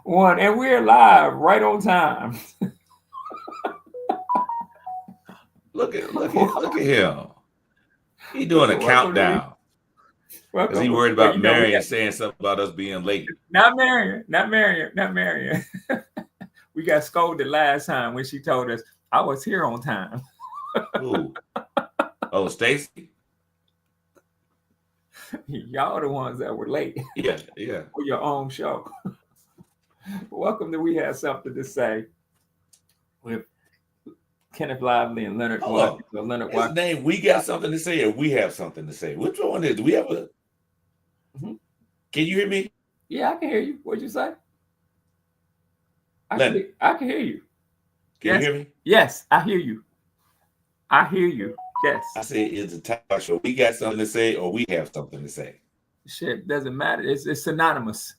One, and we're live right on time. Look at him. He doing a Welcome to we. countdown because he Welcome. worried Well, about we Marion got saying something about us being late. not Marion. We got scolded last time when she told us I was here on time. Who? Oh, Stacy. Y'all the ones that were late Yeah. for your own show. Welcome to We Have Something to Say with Kenneth Lively and Leonard Hold Watkins. on. Or Leonard His Watkins. name. We got something to say, or we have something to say. Which one is? Do we have a? Mhm. Can you hear me, Yeah, I can hear you. What'd you say? Leonard? I can hear you. Can you Yes. hear me? Yes, I hear you. I hear you. Yes. I say it's a talk show. We got something to say, or we have something to say. Shit, doesn't matter. It's synonymous.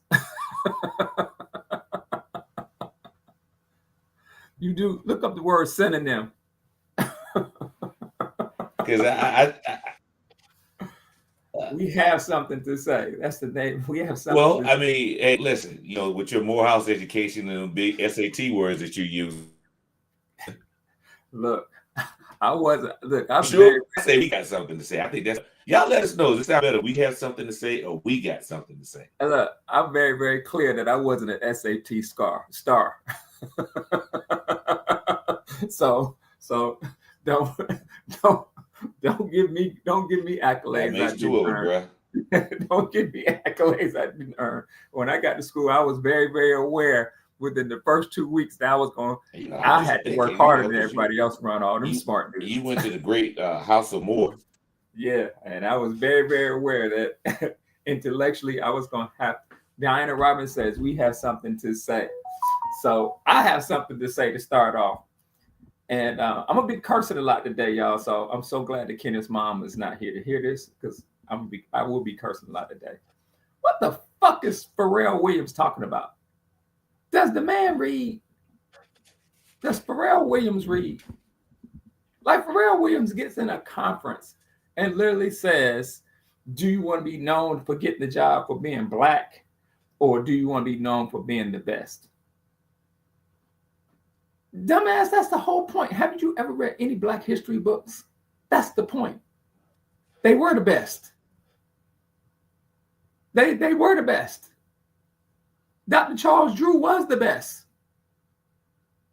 You do look up the word synonym. Because We have something to say. That's the name. We have something well, to I say. mean, hey, listen, with your Morehouse education and the big SAT words that you use, Look, I wasn't. Look, I'm sure, very. I say we got something to say. I think that's y'all let us know. Does it sound better? We have something to say, or we got something to say. Look, I'm very, very clear that I wasn't an SAT star. So don't don't don't give me That accolades I makes didn't two of us, earn. bro. Don't give me accolades I didn't earn. When I got to school, I was very, very aware within the first 2 weeks that I was going. I'm I just had to work thinking, harder than because everybody else around all them smart you dudes. went to the great House of Moore. Yeah, and I was very, very aware that intellectually I was going to have. Diana Robbins says we have something to say, so I have something to say to start off. And I'm gonna be cursing a lot today, y'all. So I'm so glad that Kenneth's mom is not here to hear this because I will be cursing a lot today. What the fuck is Pharrell Williams talking about? Does the man read? Does Pharrell Williams read? Like Pharrell Williams gets in a conference and literally says, "Do you want to be known for getting the job for being black, or do you want to be known for being the best?" Dumbass, that's the whole point. Haven't you ever read any Black history books? That's the point. They were the best. They were the best. Dr. Charles Drew was the best.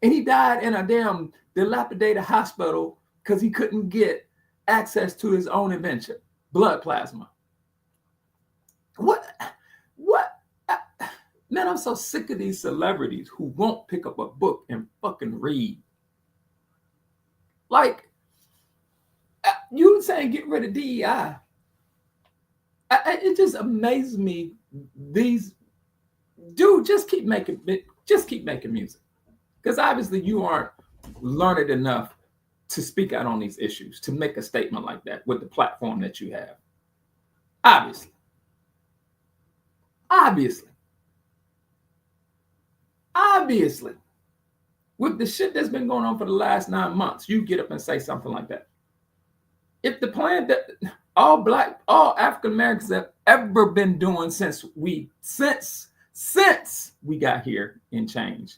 And he died in a damn dilapidated hospital because he couldn't get access to his own invention, blood plasma. What? Man, I'm so sick of these celebrities who won't pick up a book and fucking read. Like, you saying get rid of DEI. It just amazes me. These dude, just keep making music, because obviously you aren't learned enough to speak out on these issues, to make a statement like that with the platform that you have. Obviously, with the shit that's been going on for the last 9 months, you get up and say something like that. If the plan that all African Americans have ever been doing since we got here in change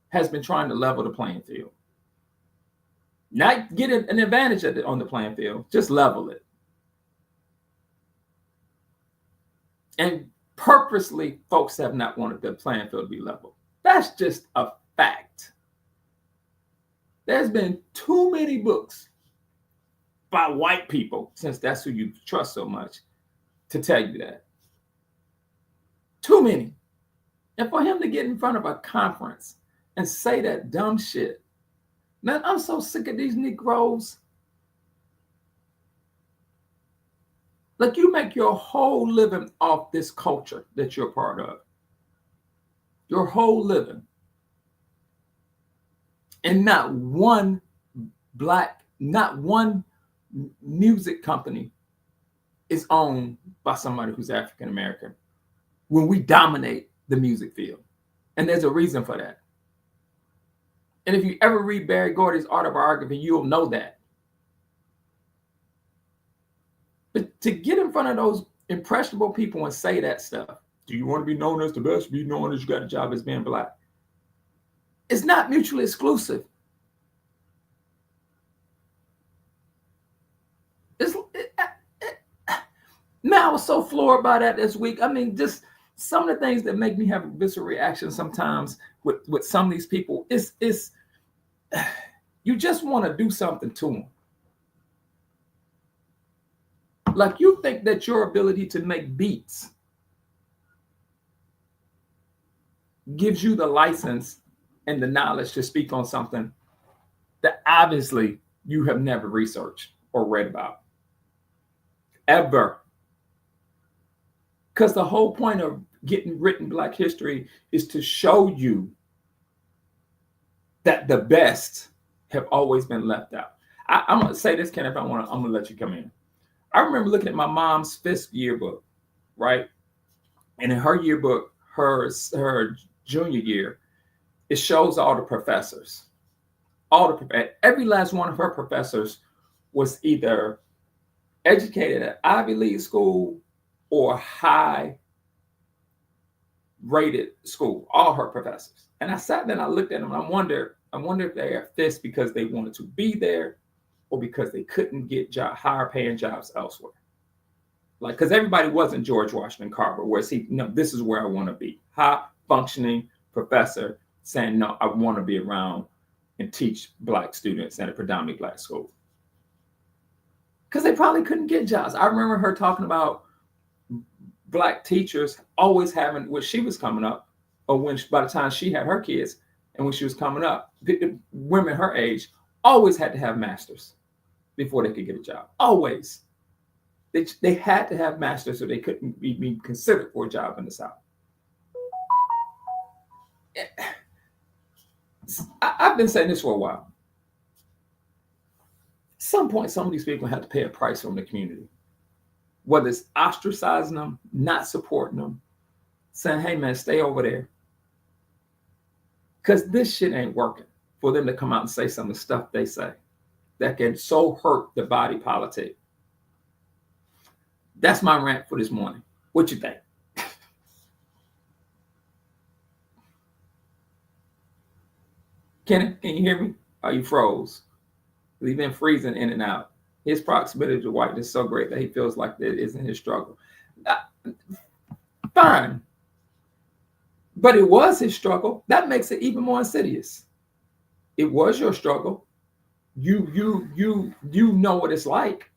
has been trying to level the playing field. Not get an advantage on the playing field, just level it. And purposely, folks have not wanted the playing field to be leveled. That's just a fact. There's been too many books by white people, since that's who you trust so much, to tell you that. Too many. And for him to get in front of a conference and say that dumb shit, man, I'm so sick of these Negroes. Like, you make your whole living off this culture that you're part of. Your whole living. And not one music company is owned by somebody who's African American when we dominate the music field. And there's a reason for that. And if you ever read Barry Gordy's autobiography, you'll know that. But to get in front of those impressionable people and say that stuff, Do you want to be known as the best? Be known as you got a job as being black. It's not mutually exclusive. Man, I was so floored by that this week. I mean, just some of the things that make me have a visceral reaction sometimes with some of these people is you just want to do something to them. Like, you think that your ability to make beats gives you the license and the knowledge to speak on something that obviously you have never researched or read about. Ever. Because the whole point of getting written Black history is to show you that the best have always been left out. I'm going to say this, Kenneth, I'm going to let you come in. I remember looking at my mom's Fisk yearbook, right? And in her yearbook, her junior year, it shows all the professors. Every last one of her professors was either educated at Ivy League school or high rated school, all her professors. And I sat there and I looked at them and I wonder if they are Fisk because they wanted to be there or because they couldn't get higher paying jobs elsewhere. Like, because everybody wasn't George Washington Carver, where this is where I want to be. High functioning professor saying, no, I want to be around and teach Black students at a predominantly Black school. Because they probably couldn't get jobs. I remember her talking about Black teachers always having, when she was coming up, or by the time she had her kids, and when she was coming up, women her age always had to have masters before they could get a job. Always. They had to have masters so they couldn't be considered for a job in the South. I've been saying this for a while. At some point, some of these people have to pay a price from the community. Whether it's ostracizing them, not supporting them, saying, hey, man, stay over there. Because this shit ain't working for them to come out and say some of the stuff they say that can so hurt the body politic. That's my rant for this morning. What you think? Kenneth, can you hear me? Are you froze? He's been freezing in and out. His proximity to whiteness is so great that he feels like that isn't his struggle. Fine. But it was his struggle. That makes it even more insidious. It was your struggle. You know what it's like.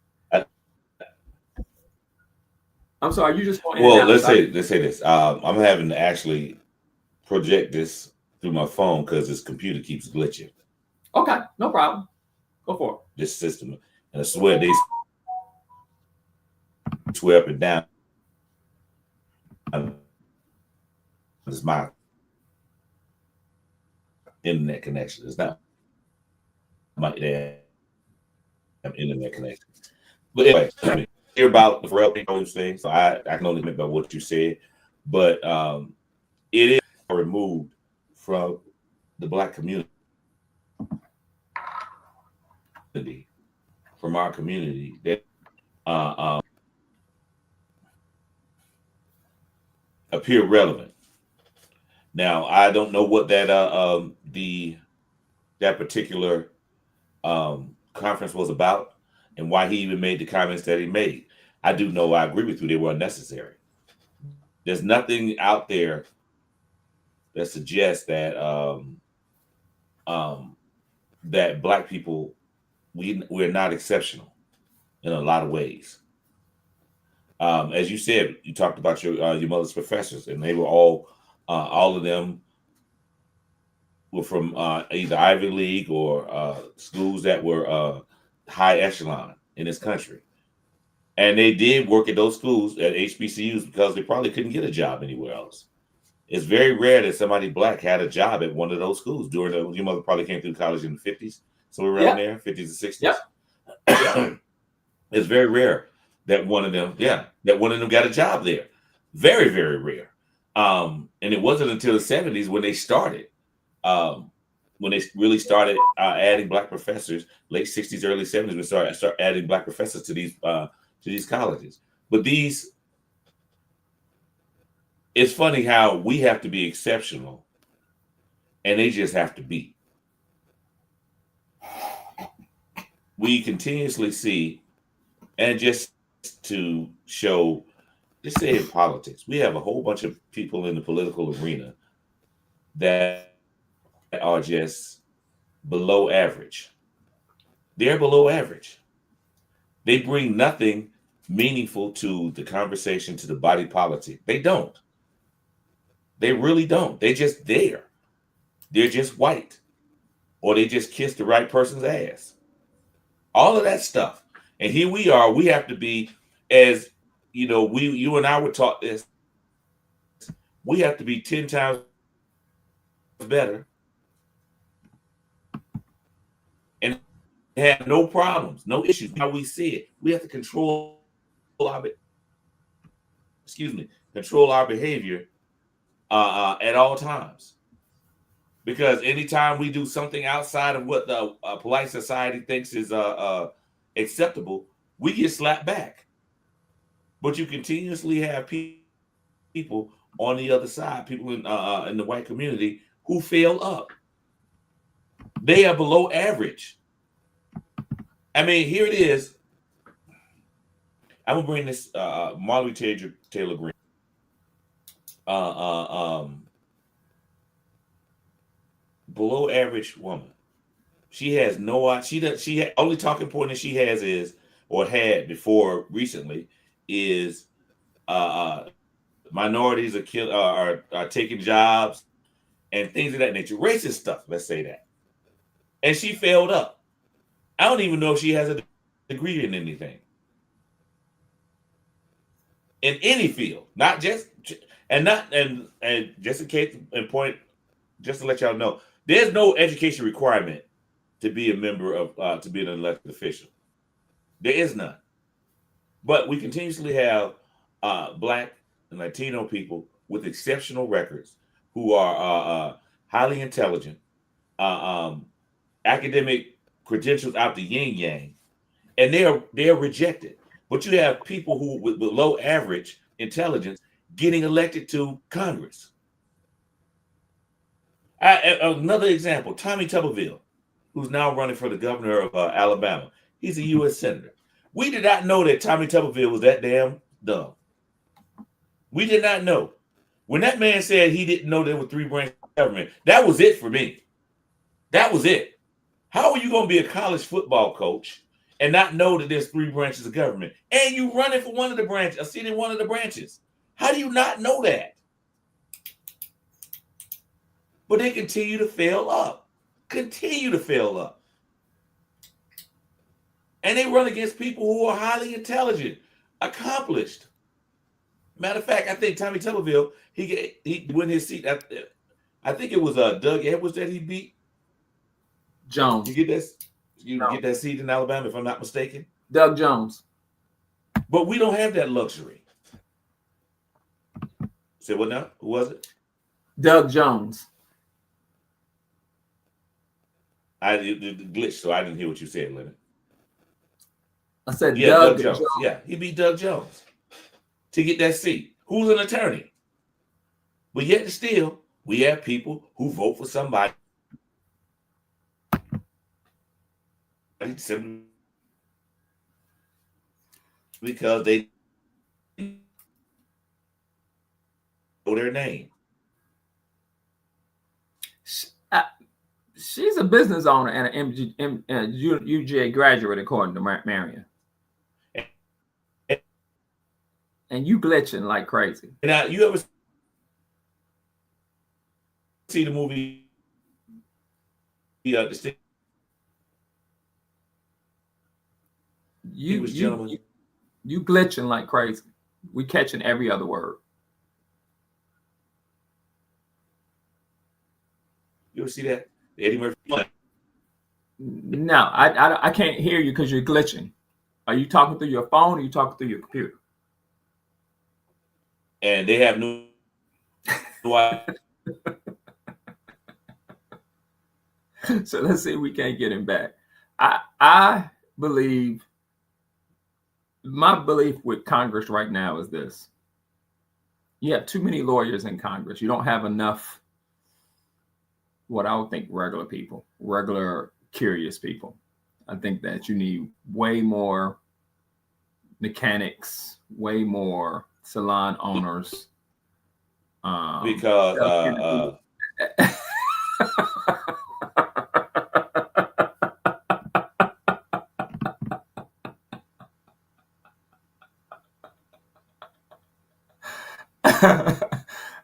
I'm sorry, you just want. Well, let's say this. I'm having to actually project this through my phone because this computer keeps glitching. Okay, no problem. Go for it. This system, and I swear they swear up and down. It's my internet connection. It's not my damn internet connection. But anyway, hear about the Pharrell Williams thing, so I can only admit about what you said, but it is removed from the Black community, from our community that appear relevant. Now, I don't know what that that particular conference was about and why he even made the comments that he made. I do know, I agree with you, they were unnecessary. There's nothing out there that suggests that that Black people, we're not exceptional in a lot of ways. As you said, you talked about your mother's professors, and they were all of them were from either Ivy League or schools that were high echelon in this country. And they did work at those schools at HBCUs because they probably couldn't get a job anywhere else. It's very rare that somebody Black had a job at one of those schools during your mother probably came through college in the 50s. So around there, 50s and 60s. Yep. It's very rare that one of them got a job there. Very, very rare. And it wasn't until the 70s when they started, when they really started adding Black professors, late 60s, early 70s, when they start adding Black professors to these colleges. But these it's funny how we have to be exceptional and they just have to be. We continuously see, and just to show, just say in politics, we have a whole bunch of people in the political arena that are just below average. They're below average. They bring nothing meaningful to the conversation, to the body politic. They don't. They really don't. They're just there. They're just white. Or they just kiss the right person's ass. All of that stuff. And here we are. We have to be, as you and I were taught this. We have to be 10 times better and have no problems, no issues. How we see it. We have to control our behavior at all times. Because anytime we do something outside of what the polite society thinks is acceptable, we get slapped back. But you continuously have people on the other side, people in the white community who fail up. They are below average. I mean, here it is. I'm gonna bring this Marley Taylor Greene. Below average woman. She has no. She only talking point that she has is, or had before recently, is minorities are taking jobs and things of that nature, racist stuff. Let's say that, and she failed up. I don't even know if she has a degree in anything, in any field, not just and just in case and point, just to let y'all know. There's no education requirement to be a member of, to be an elected official. There is none. But we continuously have Black and Latino people with exceptional records who are highly intelligent, academic credentials out the yin yang, and they're rejected. But you have people who with below average intelligence getting elected to Congress. Another example, Tommy Tuberville, who's now running for the governor of Alabama. He's a U.S. senator. We did not know that Tommy Tuberville was that damn dumb. We did not know. When that man said he didn't know there were 3 branches of government, that was it for me. That was it. How are you going to be a college football coach and not know that there's 3 branches of government? And you running for one of the branches, a seat in one of the branches. How do you not know that? But they continue to fail up. And they run against people who are highly intelligent, accomplished. Matter of fact, I think Tommy Tuberville, he won his seat. I think it was Doug Edwards that he beat. Jones. You get that seat in Alabama, if I'm not mistaken. Doug Jones. But we don't have that luxury. Say what now? Who was it? Doug Jones. I glitched, so I didn't hear what you said, Leonard. I said Doug Jones. Yeah, he beat Doug Jones to get that seat. Who's an attorney? But yet still, we have people who vote for somebody simply because they know their name. She's a business owner and an UGA graduate, according to Marion. And you glitching like crazy. Now, you ever see the movie The You glitching like crazy. We catching every other word. You ever see that? Eddie Murphy. No, I can't hear you because you're glitching. Are you talking through your phone or are you talking through your computer? And they have no So let's see if we can't get him back. I believe, my belief with Congress right now is this. You have too many lawyers in Congress. You don't have enough, what I would think, regular people, regular curious people. I think that you need way more mechanics, way more salon owners. Because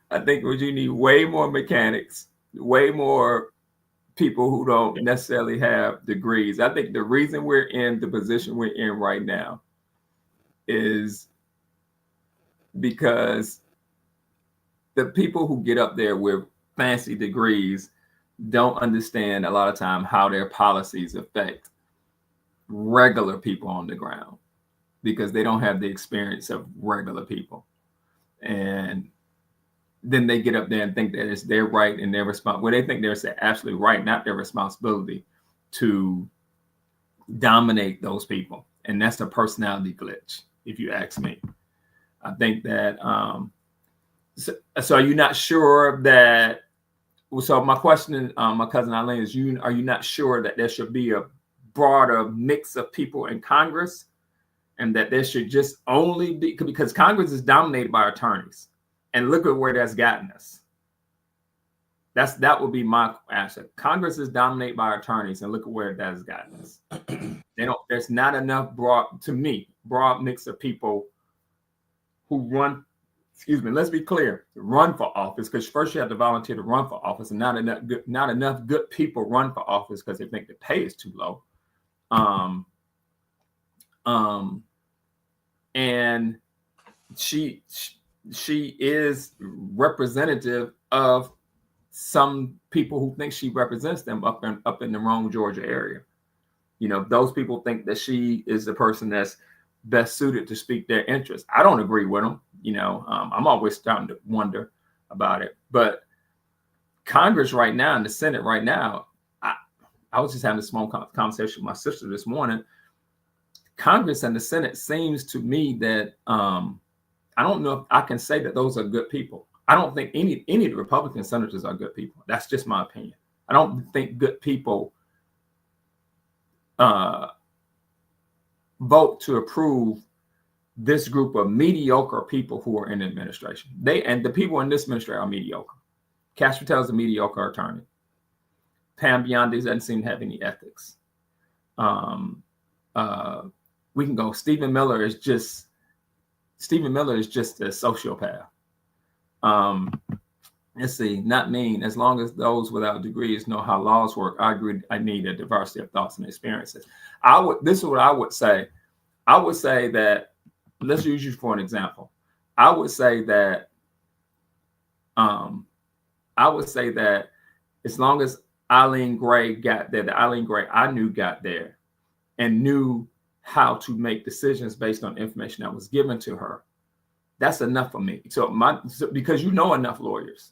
I think you need way more mechanics, way more people who don't necessarily have degrees. I think the reason we're in the position we're in right now is because the people who get up there with fancy degrees don't understand a lot of time how their policies affect regular people on the ground, because they don't have the experience of regular people. And then they get up there and think that it's their right and their responsibility. Well, they think they're absolutely right, not their responsibility, to dominate those people. And that's a personality glitch, if you ask me. I think that, so are you not sure that, so my question, my cousin Eileen, is are you not sure that there should be a broader mix of people in Congress, and that there should just only be, because Congress is dominated by attorneys, and look at where that's gotten us. That would be my answer. Congress is dominated by attorneys, and look at where that has gotten us. There's not enough broad mix of people who run, let's be clear, run for office, because first you have to volunteer to run for office, and not enough good people run for office because they think the pay is too low. And she is representative of some people who think she represents them up in the Rome, Georgia area. Those people think that she is the person that's best suited to speak their interests. I don't agree with them. I'm always starting to wonder about it. But Congress right now, and the Senate right now, I was just having a small conversation with my sister this morning. Congress and the Senate seems to me that I don't know if I can say that those are good people. I don't think any of the Republican senators are good people. That's just my opinion. I don't think good people vote to approve this group of mediocre people who are in the administration. The people in this administration are mediocre. Cash Patel is a mediocre attorney. Pam Biondi doesn't seem to have any ethics. We can go. Stephen Miller is just a sociopath. Let's see, not mean. As long as those without degrees know how laws work, I agree. I need a diversity of thoughts and experiences. This is what I would say. I would say that, let's use you for an example. I would say that as long as Eileen Gray got there, the Eileen Gray I knew got there and knew how to make decisions based on information that was given to her, that's enough for me. Because you know enough lawyers,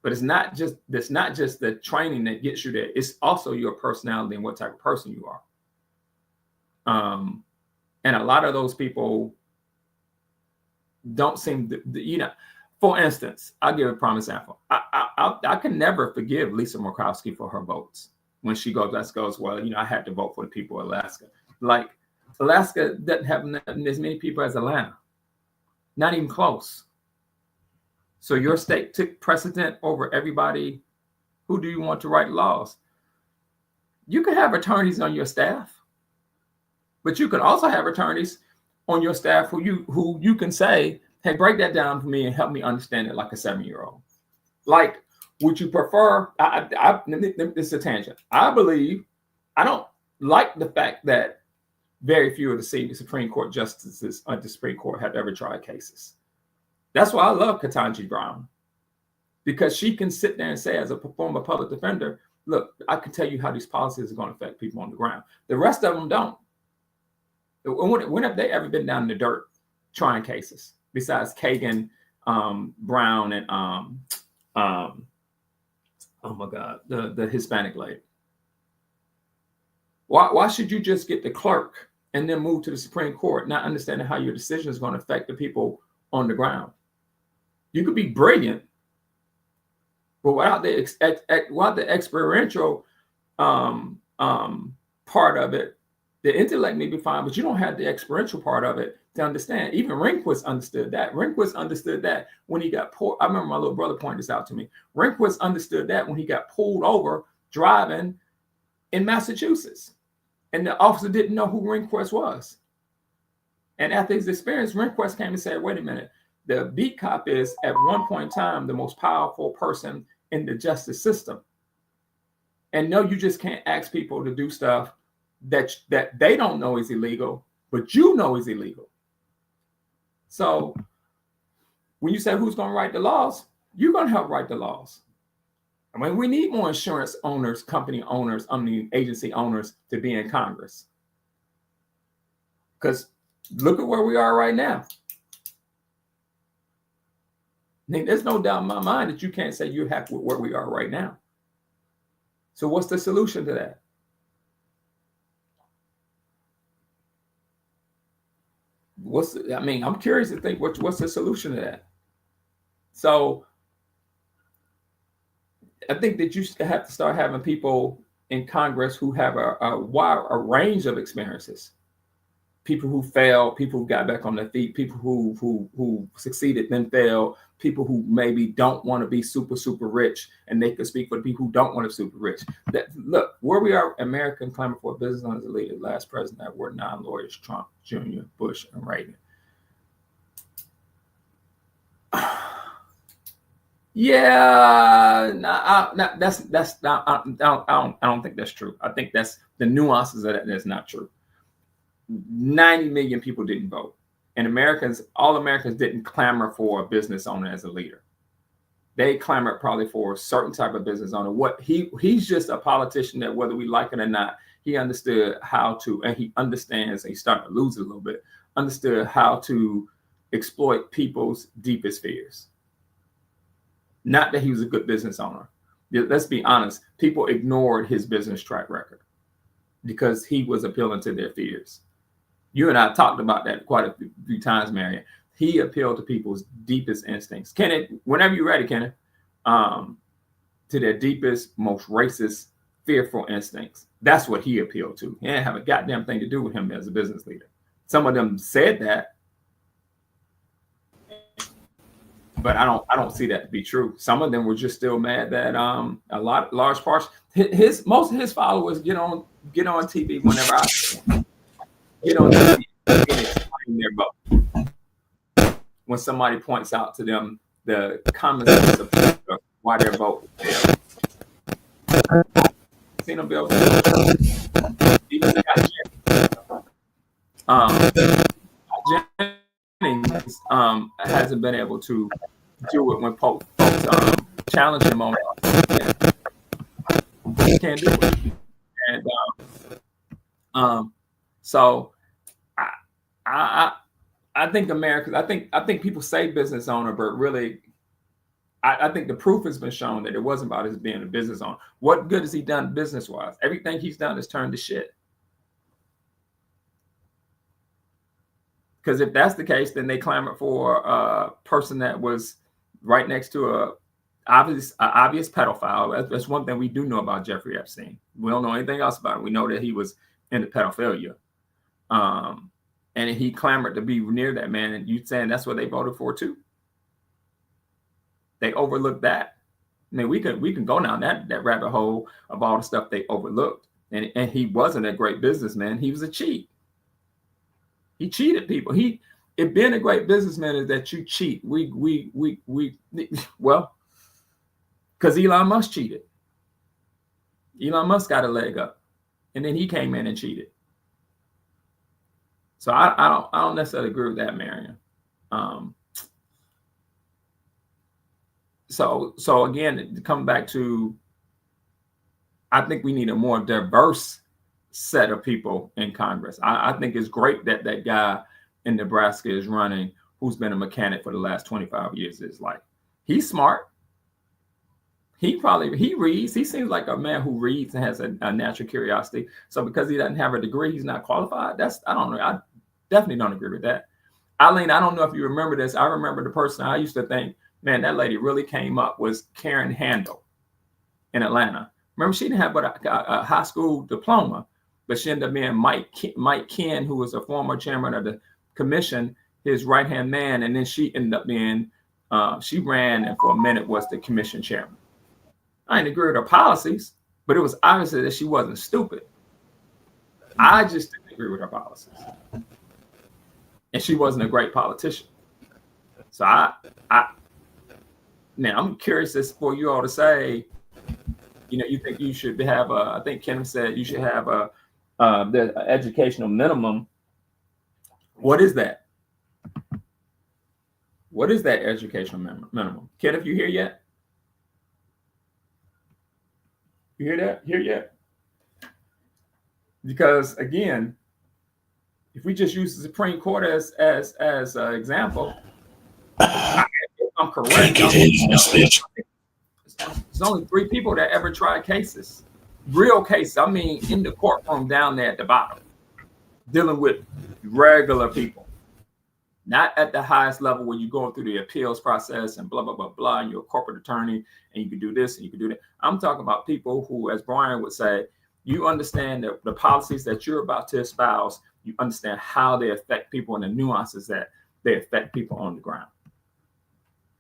but it's not just the training that gets you there. It's also your personality and what type of person you are. And a lot of those people don't seem to, for instance, I'll give a prime example. I can never forgive Lisa Murkowski for her votes when she goes, well, I had to vote for the people of Alaska. Like, Alaska doesn't have as many people as Atlanta. Not even close. So your state took precedent over everybody. Who do you want to write laws? You can have attorneys on your staff, but you can also have attorneys on your staff who you can say, hey, break that down for me and help me understand it like a 7-year-old. Like, would you prefer, this is a tangent. I don't like the fact that very few of the Supreme Court justices on the Supreme Court have ever tried cases. That's why I love Ketanji Brown, because she can sit there and say, as a former public defender, look, I can tell you how these policies are going to affect people on the ground. The rest of them don't. When have they ever been down in the dirt trying cases besides Kagan, Brown, and oh my God, the Hispanic lady? Why should you just get the clerk and then move to the Supreme Court, not understanding how your decision is going to affect the people on the ground? You could be brilliant, but without the experiential part of it, the intellect may be fine, but you don't have the experiential part of it to understand. Even Rehnquist understood that. Rehnquist understood that when he got pulled. I remember my little brother pointed this out to me. Rehnquist understood that when he got pulled over driving in Massachusetts, and the officer didn't know who Rehnquist was. And after his experience, Rehnquist came and said, wait a minute, the beat cop is at one point in time the most powerful person in the justice system. And no, you just can't ask people to do stuff that they don't know is illegal, but you know is illegal. So when you say who's going to write the laws, you're going to help write the laws. I mean, we need more insurance owners, company owners, agency owners to be in Congress. Because look at where we are right now. I mean, there's no doubt in my mind that you can't say you're happy with where we are right now. So what's the solution to that? I'm curious to think what's the solution to that. So I think that you have to start having people in Congress who have a range of experiences. People who failed, people who got back on their feet, people who succeeded then failed, people who maybe don't want to be super, super rich, and they can speak for the people who don't want to be super rich. Look, where we are, American clamor for business owners elite, last president that were non-lawyers, Trump, Jr., Bush, and Reagan. Yeah, I don't think that's true. I think that's the nuances of that. That's not true. 90 million people didn't vote, and all Americans didn't clamor for a business owner as a leader. They clamored probably for a certain type of business owner. He's just a politician that, whether we like it or not, he understood how to, and he understands, and he's starting to lose it a little bit, understood how to exploit people's deepest fears. Not that he was a good business owner. Let's be honest. People ignored his business track record because he was appealing to their fears. You and I talked about that quite a few times, Marion. He appealed to people's deepest instincts. Kenneth, whenever you're ready, Kenneth, to their deepest, most racist, fearful instincts. That's what he appealed to. He didn't have a goddamn thing to do with him as a business leader. Some of them said that, but I don't see that to be true. Some of them were just still mad that large parts most of his followers get on TV whenever I get on TV and explain their vote. When somebody points out to them the common sense of why their vote failed. Seen them build. Jennings hasn't been able to do it when folks challenge him on it. He can't do it. And so I think Americans, I think people say business owner, but really I think the proof has been shown that it wasn't about his being a business owner. What good has he done business-wise? Everything he's done is turned to shit. Because if that's the case, then they clamored for a person that was right next to a obvious pedophile. That's one thing we do know about Jeffrey Epstein. We don't know anything else about it. We know that he was into pedophilia. And he clamored to be near that man. And you saying that's what they voted for too? They overlooked that. I mean, we can go down that rabbit hole of all the stuff they overlooked. And he wasn't a great businessman. He was a cheat. He cheated people. If being a great businessman is that you cheat, well, because Elon Musk cheated. Elon Musk got a leg up, and then he came in and cheated. So I don't necessarily agree with that, Marion. So again, to come back to, I think we need a more diverse set of people in Congress. I think it's great that that guy in Nebraska is running, who's been a mechanic for the last 25 years of his life. He's smart. He reads. He seems like a man who reads and has a natural curiosity. So because he doesn't have a degree, he's not qualified. I don't know. I definitely don't agree with that. Eileen, I don't know if you remember this. I remember the person I used to think Man, that lady really came up, was Karen Handel in Atlanta. Remember, she didn't have but a high school diploma, but she ended up being Mike Ken, who was a former chairman of the commission, his right-hand man. And then she ended up being, she ran and for a minute was the commission chairman. I didn't agree with her policies, but it was obviously that she wasn't stupid. I just didn't agree with her policies. And she wasn't a great politician. So now I'm curious as for you all to say, you think you should have I think Kenneth said you should have the educational minimum. What is that? What is that educational minimum? Kenneth, you here yet? You hear that? Here yet? Because again, if we just use the Supreme Court as an example, if I'm correct, there's only 3 people that ever tried cases, real cases. I mean, in the courtroom down there at the bottom, dealing with regular people, not at the highest level where you're going through the appeals process and blah, blah, blah, blah, and you're a corporate attorney and you can do this and you can do that. I'm talking about people who, as Brian would say, you understand the policies that you're about to espouse. You understand how they affect people and the nuances that they affect people on the ground.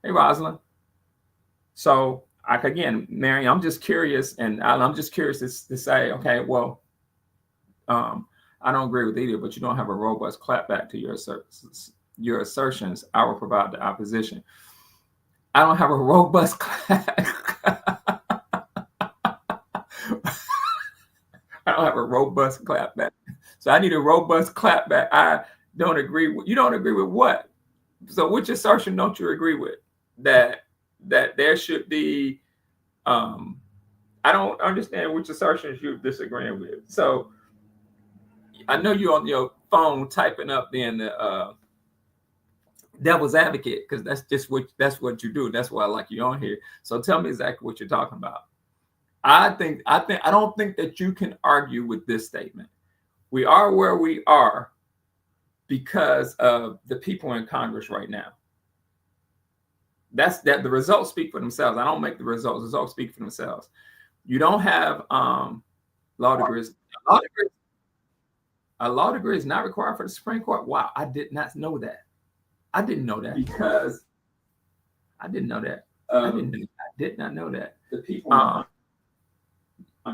Hey, Rosalind. So, again, Mary, I'm just curious, and I'm just curious to say, okay, well, I don't agree with either, but you don't have a robust clapback to your assertions. I will provide the opposition. I don't have a robust I don't have a robust clapback. So I need a robust clapback. I don't agree with, you don't agree with what? So which assertion don't you agree with? That there should be, I don't understand which assertions you're disagreeing with. So I know you're on your phone typing up then the devil's advocate, because that's what you do. That's why I like you on here. So tell me exactly what you're talking about. I don't think that you can argue with this statement. We are where we are because of the people in Congress right now. That's that. The results speak for themselves. I don't make the results. The results speak for themselves. You don't have law degrees. A law degree is not required for the Supreme Court. Wow, I did not know that. I didn't know that because I didn't know that. I did not know that. The people.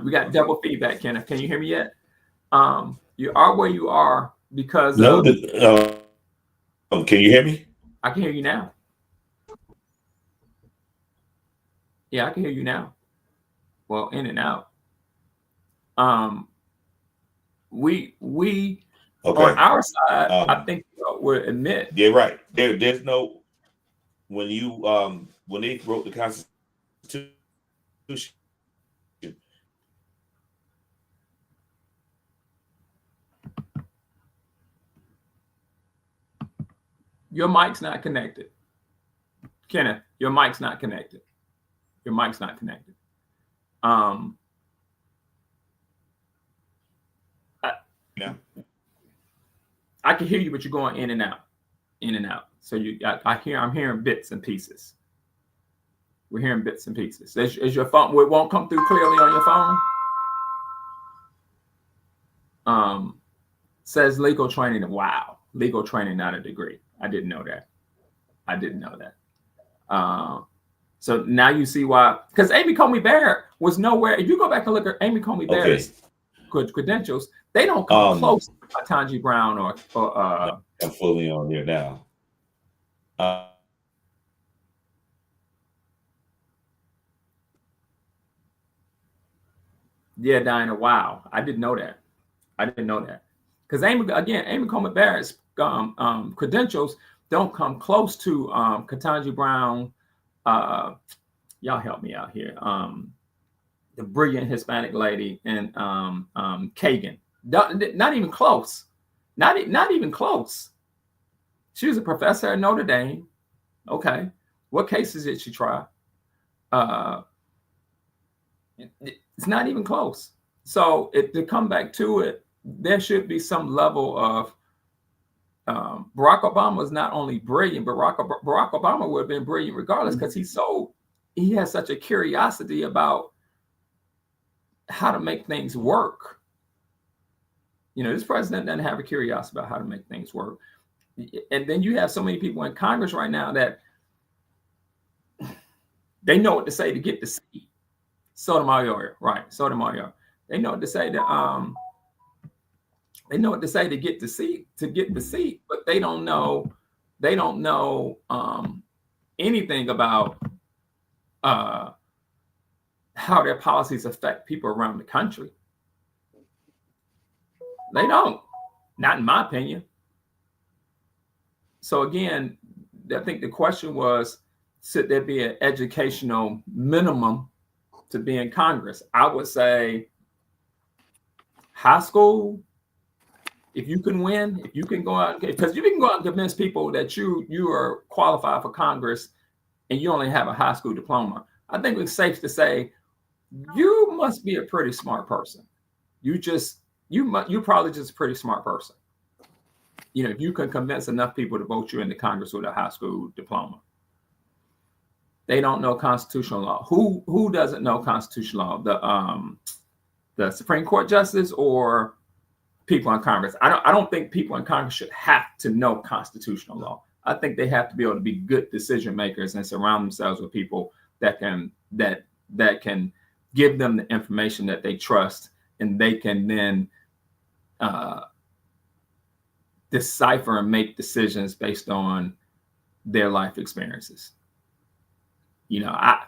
We got double feedback, Kenneth. Can you hear me yet? You are where you are because can you hear me? I can hear you now. Yeah, I can hear you now. Well, in and out. We okay. On our side, I think we'll admit. Yeah, right. There's no when they wrote the Constitution. Your mic's not connected. Kenneth, your mic's not connected. Your mic's not connected. Yeah. I can hear you, but you're going in and out. So I'm hearing bits and pieces. We're hearing bits and pieces. Is your phone, it won't come through clearly on your phone? Says legal training. Wow. Legal training, not a degree. I didn't know that. So now you see why, because Amy Coney Barrett was nowhere. If you go back and look at Amy Coney Barrett's credentials, they don't come close to Ketanji Brown or I'm fully on here now. Yeah, Diana. Wow, I didn't know that. Because Amy Coney Barrett's credentials don't come close to Ketanji Brown. Y'all help me out here. The brilliant Hispanic lady and Kagan. Not even close. Not even close. She was a professor at Notre Dame. Okay, what cases did she try? It's not even close. So to come back to it, there should be some level of Barack Obama is not only brilliant, but Barack Obama would have been brilliant regardless, because he has such a curiosity about how to make things work. This president doesn't have a curiosity about how to make things work. And then you have so many people in Congress right now that they know what to say to get the seat. Sotomayor, right? Sotomayor. They know what to say to get the seat, but they don't know anything about how their policies affect people around the country. They don't, not in my opinion. So again, I think the question was, should there be an educational minimum to be in Congress? I would say high school. If you can win, if you can go out, because you can go out and convince people that you are qualified for Congress and you only have a high school diploma, I think it's safe to say you must be a pretty smart person. You're probably just a pretty smart person. If you can convince enough people to vote you into Congress with a high school diploma. They don't know constitutional law. Who doesn't know constitutional law? The Supreme Court justice or people in Congress? I don't think people in Congress should have to know constitutional law. I think they have to be able to be good decision makers and surround themselves with people that can give them the information that they trust, and they can then decipher and make decisions based on their life experiences. I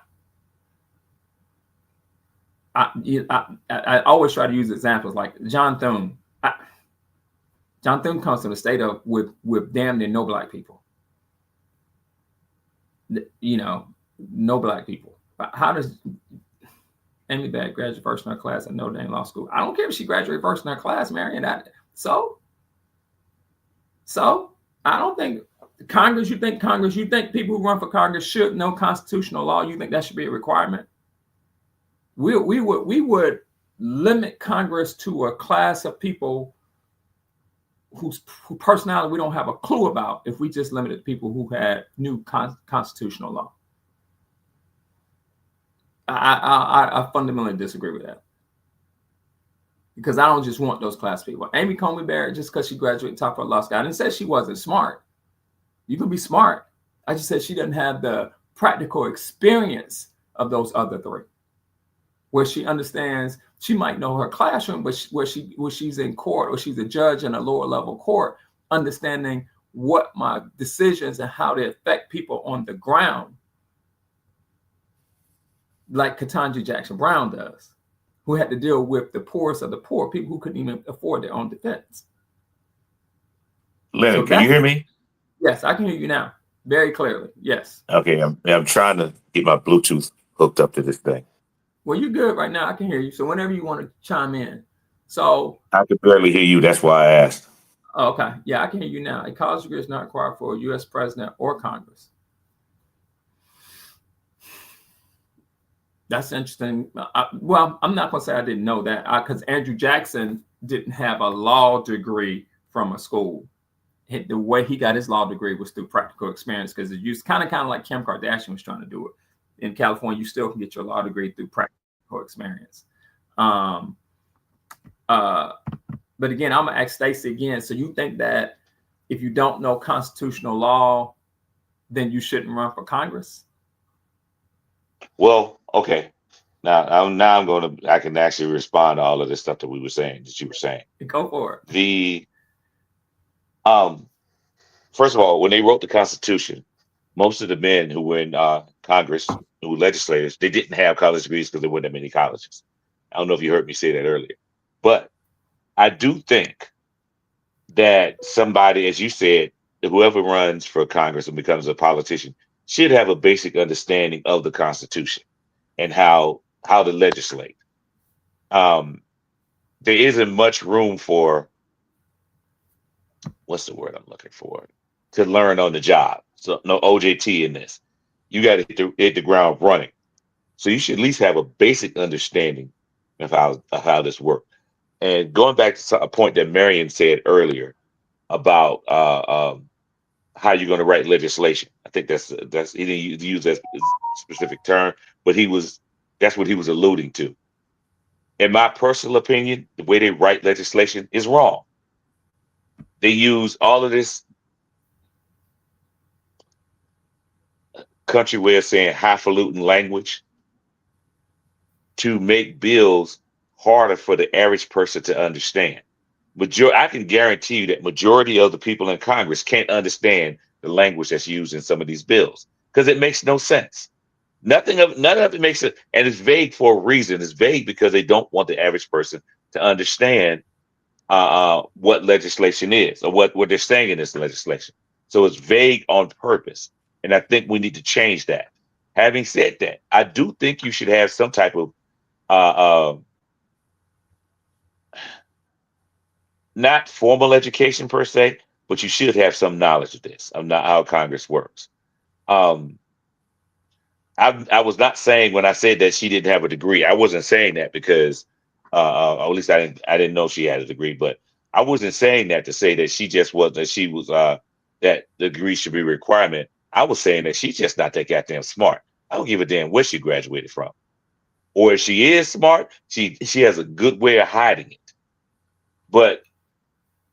always try to use examples like John Thune. John Thune comes from a state with damn near no black people. No black people. How does Amy Bag graduate first in her class at Notre Dame Law School? I don't care if she graduated first in her class, Marion. So I don't think Congress. You think people who run for Congress should know constitutional law? You think that should be a requirement? We would limit Congress to a class of people whose personality we don't have a clue about if we just limited people who had new constitutional law. I fundamentally disagree with that, because I don't just want those class people. Amy Coney Barrett, just because she graduated top of her law school, I didn't say she wasn't smart. You can be smart. I just said she doesn't have the practical experience of those other three, where she understands. She might know her classroom, but where she's in court, or she's a judge in a lower level court, understanding what my decisions and how they affect people on the ground, like Ketanji Jackson Brown does, who had to deal with the poorest of the poor, people who couldn't even afford their own defense. Leonard, can you hear me? Yes, I can hear you now, very clearly. Yes. Okay, I'm trying to get my Bluetooth hooked up to this thing. Well, you're good right now. I can hear you. So whenever you want to chime in. So I could barely hear you. That's why I asked. Oh, okay. Yeah, I can hear you now. A college degree is not required for a U.S. president or Congress. That's interesting. Well, I'm not going to say I didn't know that, because Andrew Jackson didn't have a law degree from a school. The way he got his law degree was through practical experience, because it's used kind of like Kim Kardashian was trying to do it. In California, you still can get your law degree through practical experience. But again, I'm going to ask Stacey again. So you think that if you don't know constitutional law, then you shouldn't run for Congress? Well, okay. Now I can actually respond to all of this stuff that you were saying. Go for it. First of all, when they wrote the Constitution, most of the men who were in Congress, who were legislators, they didn't have college degrees because there weren't that many colleges. I don't know if you heard me say that earlier, but I do think that somebody, as you said, whoever runs for Congress and becomes a politician should have a basic understanding of the Constitution and how to legislate. There isn't much room for, what's the word I'm looking for, to learn on the job. So no OJT in this. You got to hit the ground running. So you should at least have a basic understanding of how this works. And going back to a point that Marion said earlier, about how you're going to write legislation. I think that's he didn't use that specific term, but that's what he was alluding to. In my personal opinion, the way they write legislation is wrong. They use all of this country way of saying highfalutin language to make bills harder for the average person to understand. I can guarantee you that majority of the people in Congress can't understand the language that's used in some of these bills because it makes no sense. None of it makes it, and it's vague for a reason. It's vague because they don't want the average person to understand what legislation is or what they're saying in this legislation. So it's vague on purpose, and I think we need to change that. Having said that, I do think you should have some type of not formal education per se, but you should have some knowledge of this, of not how Congress works. I was not saying when I said that she didn't have a degree, I wasn't saying that because, or at least I didn't know she had a degree, but I wasn't saying that to say that that the degree should be a requirement. I was saying that she's just not that goddamn smart. I don't give a damn where she graduated from. Or if she is smart, she has a good way of hiding it. But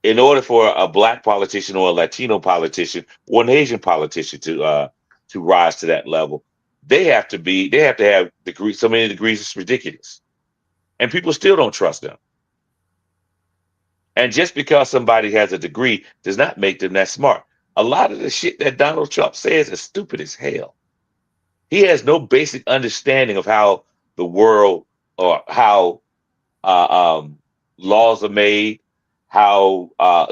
in order for a black politician or a Latino politician or an Asian politician to rise to that level, they have to have degrees. So many degrees, it's ridiculous, and people still don't trust them. And just because somebody has a degree does not make them that smart. A lot of the shit that Donald Trump says is stupid as hell. He has no basic understanding of how the world or how laws are made, how our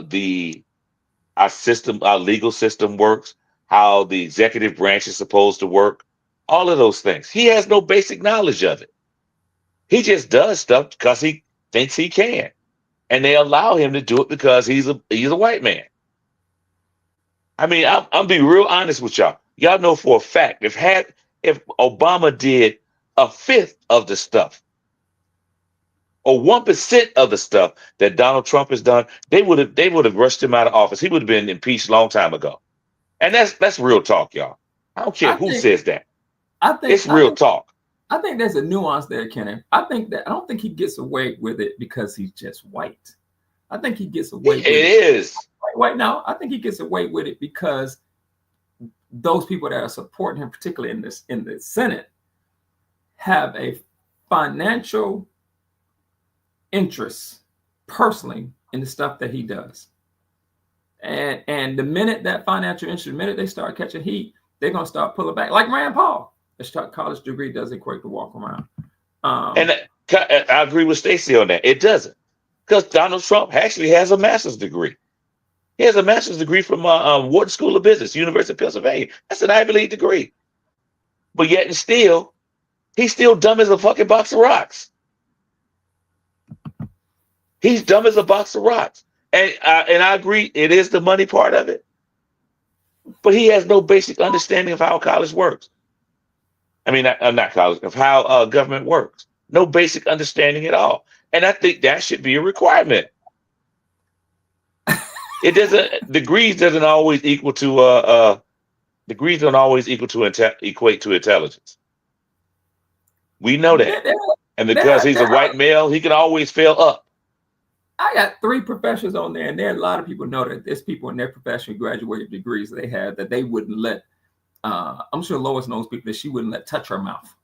legal system works, how the executive branch is supposed to work, all of those things. He has no basic knowledge of it. He just does stuff because he thinks he can, and they allow him to do it because he's a white man. I mean, I'm being real honest with y'all. Y'all know for a fact if Obama did a fifth of the stuff or 1% of the stuff that Donald Trump has done, they would have rushed him out of office. He would have been impeached a long time ago. And that's real talk, y'all. I don't care who says that. It's real talk. I think there's a nuance there, Kenneth. I don't think he gets away with it because he's just white. I think he gets away with it. It is. Right now, I think he gets away with it because those people that are supporting him, particularly in the Senate, have a financial interest personally in the stuff that he does. And the minute that financial interest, the minute they start catching heat, they're gonna start pulling back. Like Rand Paul, a college degree doesn't equate to walk around. And I agree with Stacey on that. It doesn't, because Donald Trump actually has a master's degree. He has a master's degree from Wharton School of Business, University of Pennsylvania. That's an Ivy League degree. But yet and still, he's still dumb as a fucking box of rocks. He's dumb as a box of rocks. And I agree, it is the money part of it. But he has no basic understanding of how college works. I mean, not college, of how government works. No basic understanding at all. And I think that should be a requirement. It doesn't. Degrees don't always equal to equate to intelligence. We know that, and because he's a white male, he can always fail up. I got 3 professors on there, and there are a lot of people know that there's people in their profession graduated degrees they have that they wouldn't let. I'm sure Lois knows people that she wouldn't let touch her mouth.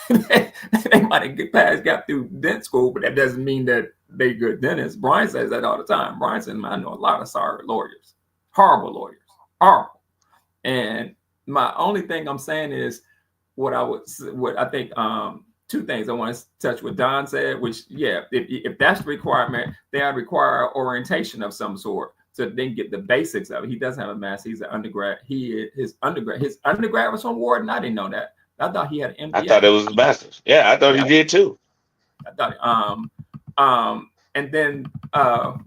They might have got through dent school, but that doesn't mean that they good dentists. Brian says that all the time. Brian says, I know a lot of sorry lawyers, horrible lawyers, horrible. And my only thing I'm saying is what I think 2 things I want to touch what Don said, which, yeah, if that's the requirement, they ought to require orientation of some sort to then get the basics of it. He doesn't have a master. He's an undergrad. His undergrad was from Wharton. I didn't know that. I thought he had an MBA. I thought it was a master's. Yeah, I thought he did too. I thought, and then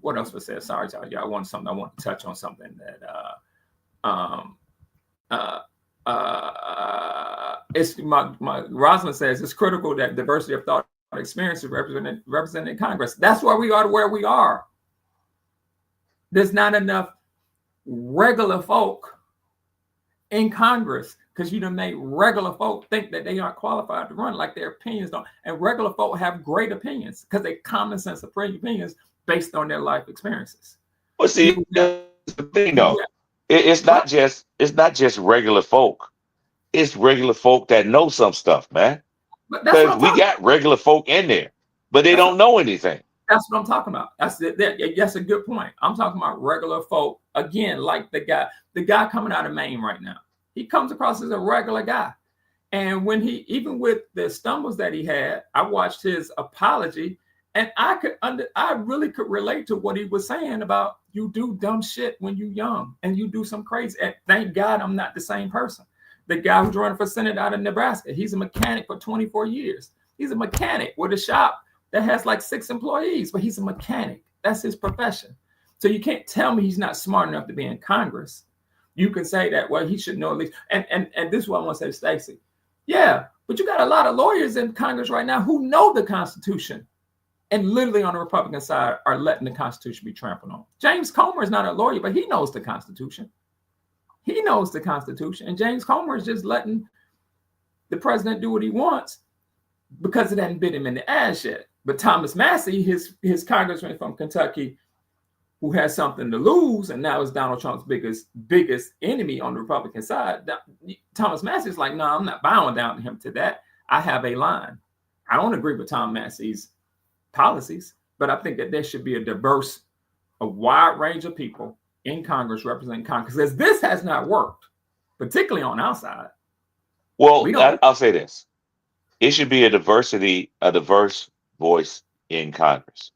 what else was said? Sorry, y'all. I want to touch on something that it's my Rosalind says it's critical that diversity of thought and experience is represented in Congress. That's why we are where we are. There's not enough regular folk in Congress because you done made regular folk think that they aren't qualified to run, like their opinions don't. And regular folk have great opinions because they common sense opinions based on their life experiences. Well, see, that's the thing though. It's not just regular folk. It's regular folk that know some stuff, man. Because we got regular folk in there, but they don't know anything. That's what I'm talking about. That's a good point. I'm talking about regular folk again, like the guy coming out of Maine right now. He comes across as a regular guy, and when even with the stumbles that he had, I watched his apology, and I really could relate to what he was saying about you do dumb shit when you're young and you do some crazy. And thank God I'm not the same person. The guy who's running for Senate out of Nebraska, he's a mechanic for 24 years. He's a mechanic with a shop that has like 6 employees, but he's a mechanic. That's his profession. So you can't tell me he's not smart enough to be in Congress. You can say that, well, he should know at least. And this is what I want to say to Stacey. Yeah, but you got a lot of lawyers in Congress right now who know the Constitution and literally on the Republican side are letting the Constitution be trampled on. James Comer is not a lawyer, but he knows the Constitution. He knows the Constitution. And James Comer is just letting the president do what he wants because it hadn't bit him in the ass yet. But Thomas Massey, his congressman from Kentucky, who has something to lose, and now is Donald Trump's biggest enemy on the Republican side. Thomas Massey is like, no, I'm not bowing down to him to that. I have a line. I don't agree with Tom Massey's policies, but I think that there should be a wide range of people in Congress representing Congress, because this has not worked, particularly on our side. Well, I'll say this. It should be a diverse voice in Congress,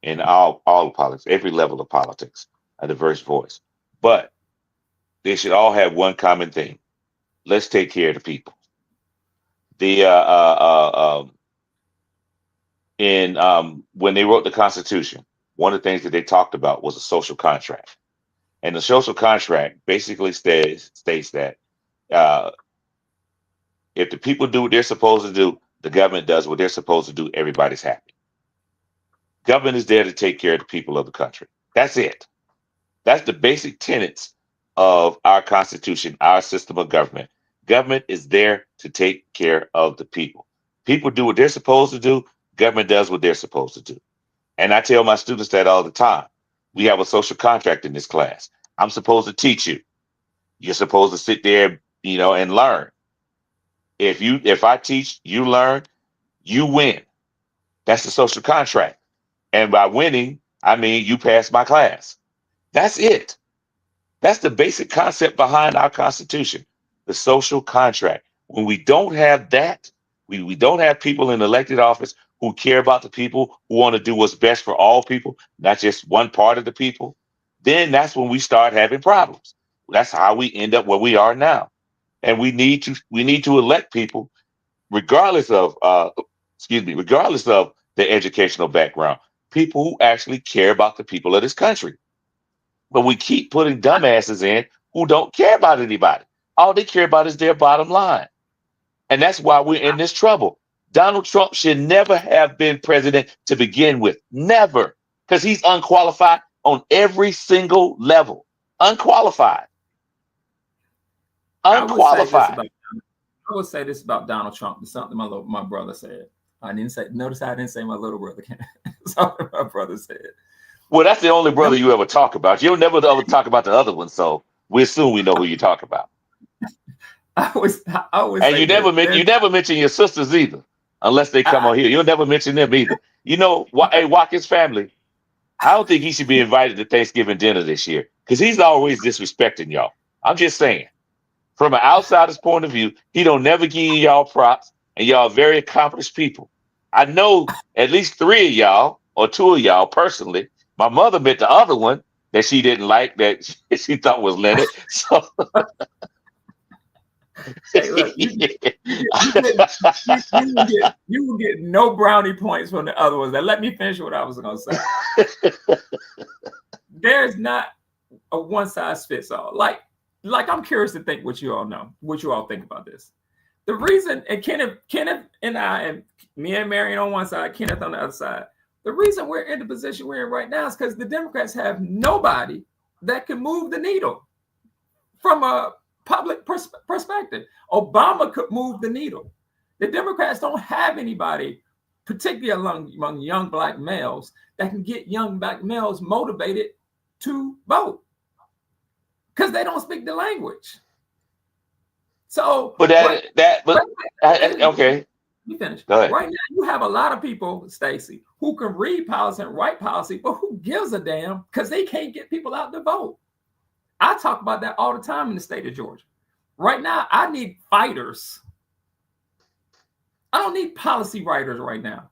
in all politics, every level of politics, a diverse voice. But they should all have one common thing. Let's take care of the people. When they wrote the Constitution, one of the things that they talked about was a social contract. And the social contract basically states that if the people do what they're supposed to do, the government does what they're supposed to do, everybody's happy. Government is there to take care of the people of the country. That's it. That's the basic tenets of our Constitution, our system of government. Government is there to take care of the people. People do what they're supposed to do. Government does what they're supposed to do. And I tell my students that all the time. We have a social contract in this class. I'm supposed to teach you. You're supposed to sit there, and learn. If I teach, you learn, you win. That's the social contract. And by winning, I mean you pass my class. That's it. That's the basic concept behind our Constitution, the social contract. When we don't have that, we don't have people in elected office who care about the people, who want to do what's best for all people, not just one part of the people, then that's when we start having problems. That's how we end up where we are now. And we need to elect people, regardless of their educational background, people who actually care about the people of this country. But we keep putting dumbasses in who don't care about anybody. All they care about is their bottom line. And that's why we're in this trouble. Donald Trump should never have been president to begin with. Never. Because he's unqualified on every single level. Unqualified. Unqualified. I would say this about Donald Trump. It's something my brother said. Notice how I didn't say my little brother. Something my brother said. Well, that's the only brother you ever talk about. You'll never ever talk about the other one, so we assume we know who you talk about. I always and you never mention your sisters either, unless they come on here. You'll never mention them either. Hey, Watkins family, I don't think he should be invited to Thanksgiving dinner this year because he's always disrespecting y'all. I'm just saying, from an outsider's point of view, he don't never give y'all props, and y'all are very accomplished people. I know at least 3 of y'all or 2 of y'all personally. My mother met the other one that she didn't like, that she thought was Leonard. So. Hey, look, you will get no brownie points from the other ones. Now, let me finish what I was going to say. There's not a one size fits all. Like I'm curious to think what you all know, what you all think about this. The reason, and Kenneth and I, and me and Marion on one side, Kenneth on the other side, The reason we're in the position we're in right now is because the Democrats have nobody that can move the needle from a public perspective. Obama could move the needle. The Democrats don't have anybody, particularly among young black males, that can get young black males motivated to vote because they don't speak the language. So, okay. Let me finish. Right now, you have a lot of people, Stacey, who can read policy and write policy, but who gives a damn because they can't get people out to vote. I talk about that all the time in the state of Georgia. Right now, I need fighters. I don't need policy writers right now.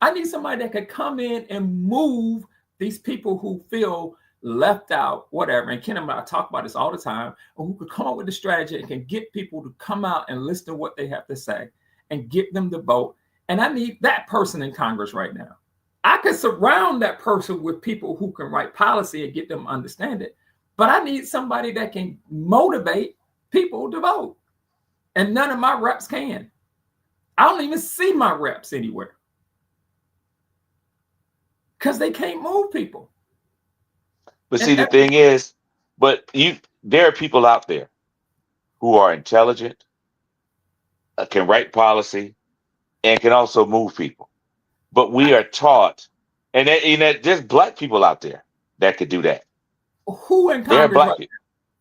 I need somebody that could come in and move these people who feel left out, whatever. And Ken and I talk about this all the time, or who could come up with a strategy and can get people to come out and listen to what they have to say and get them to vote. And I need that person in Congress right now. I could surround that person with people who can write policy and get them to understand it. But I need somebody that can motivate people to vote. And none of my reps can. I don't even see my reps anywhere. Because they can't move people. But see, the thing is, there are people out there who are intelligent, can write policy, and can also move people. But we are taught, and there's black people out there that could do that. Who in Congress?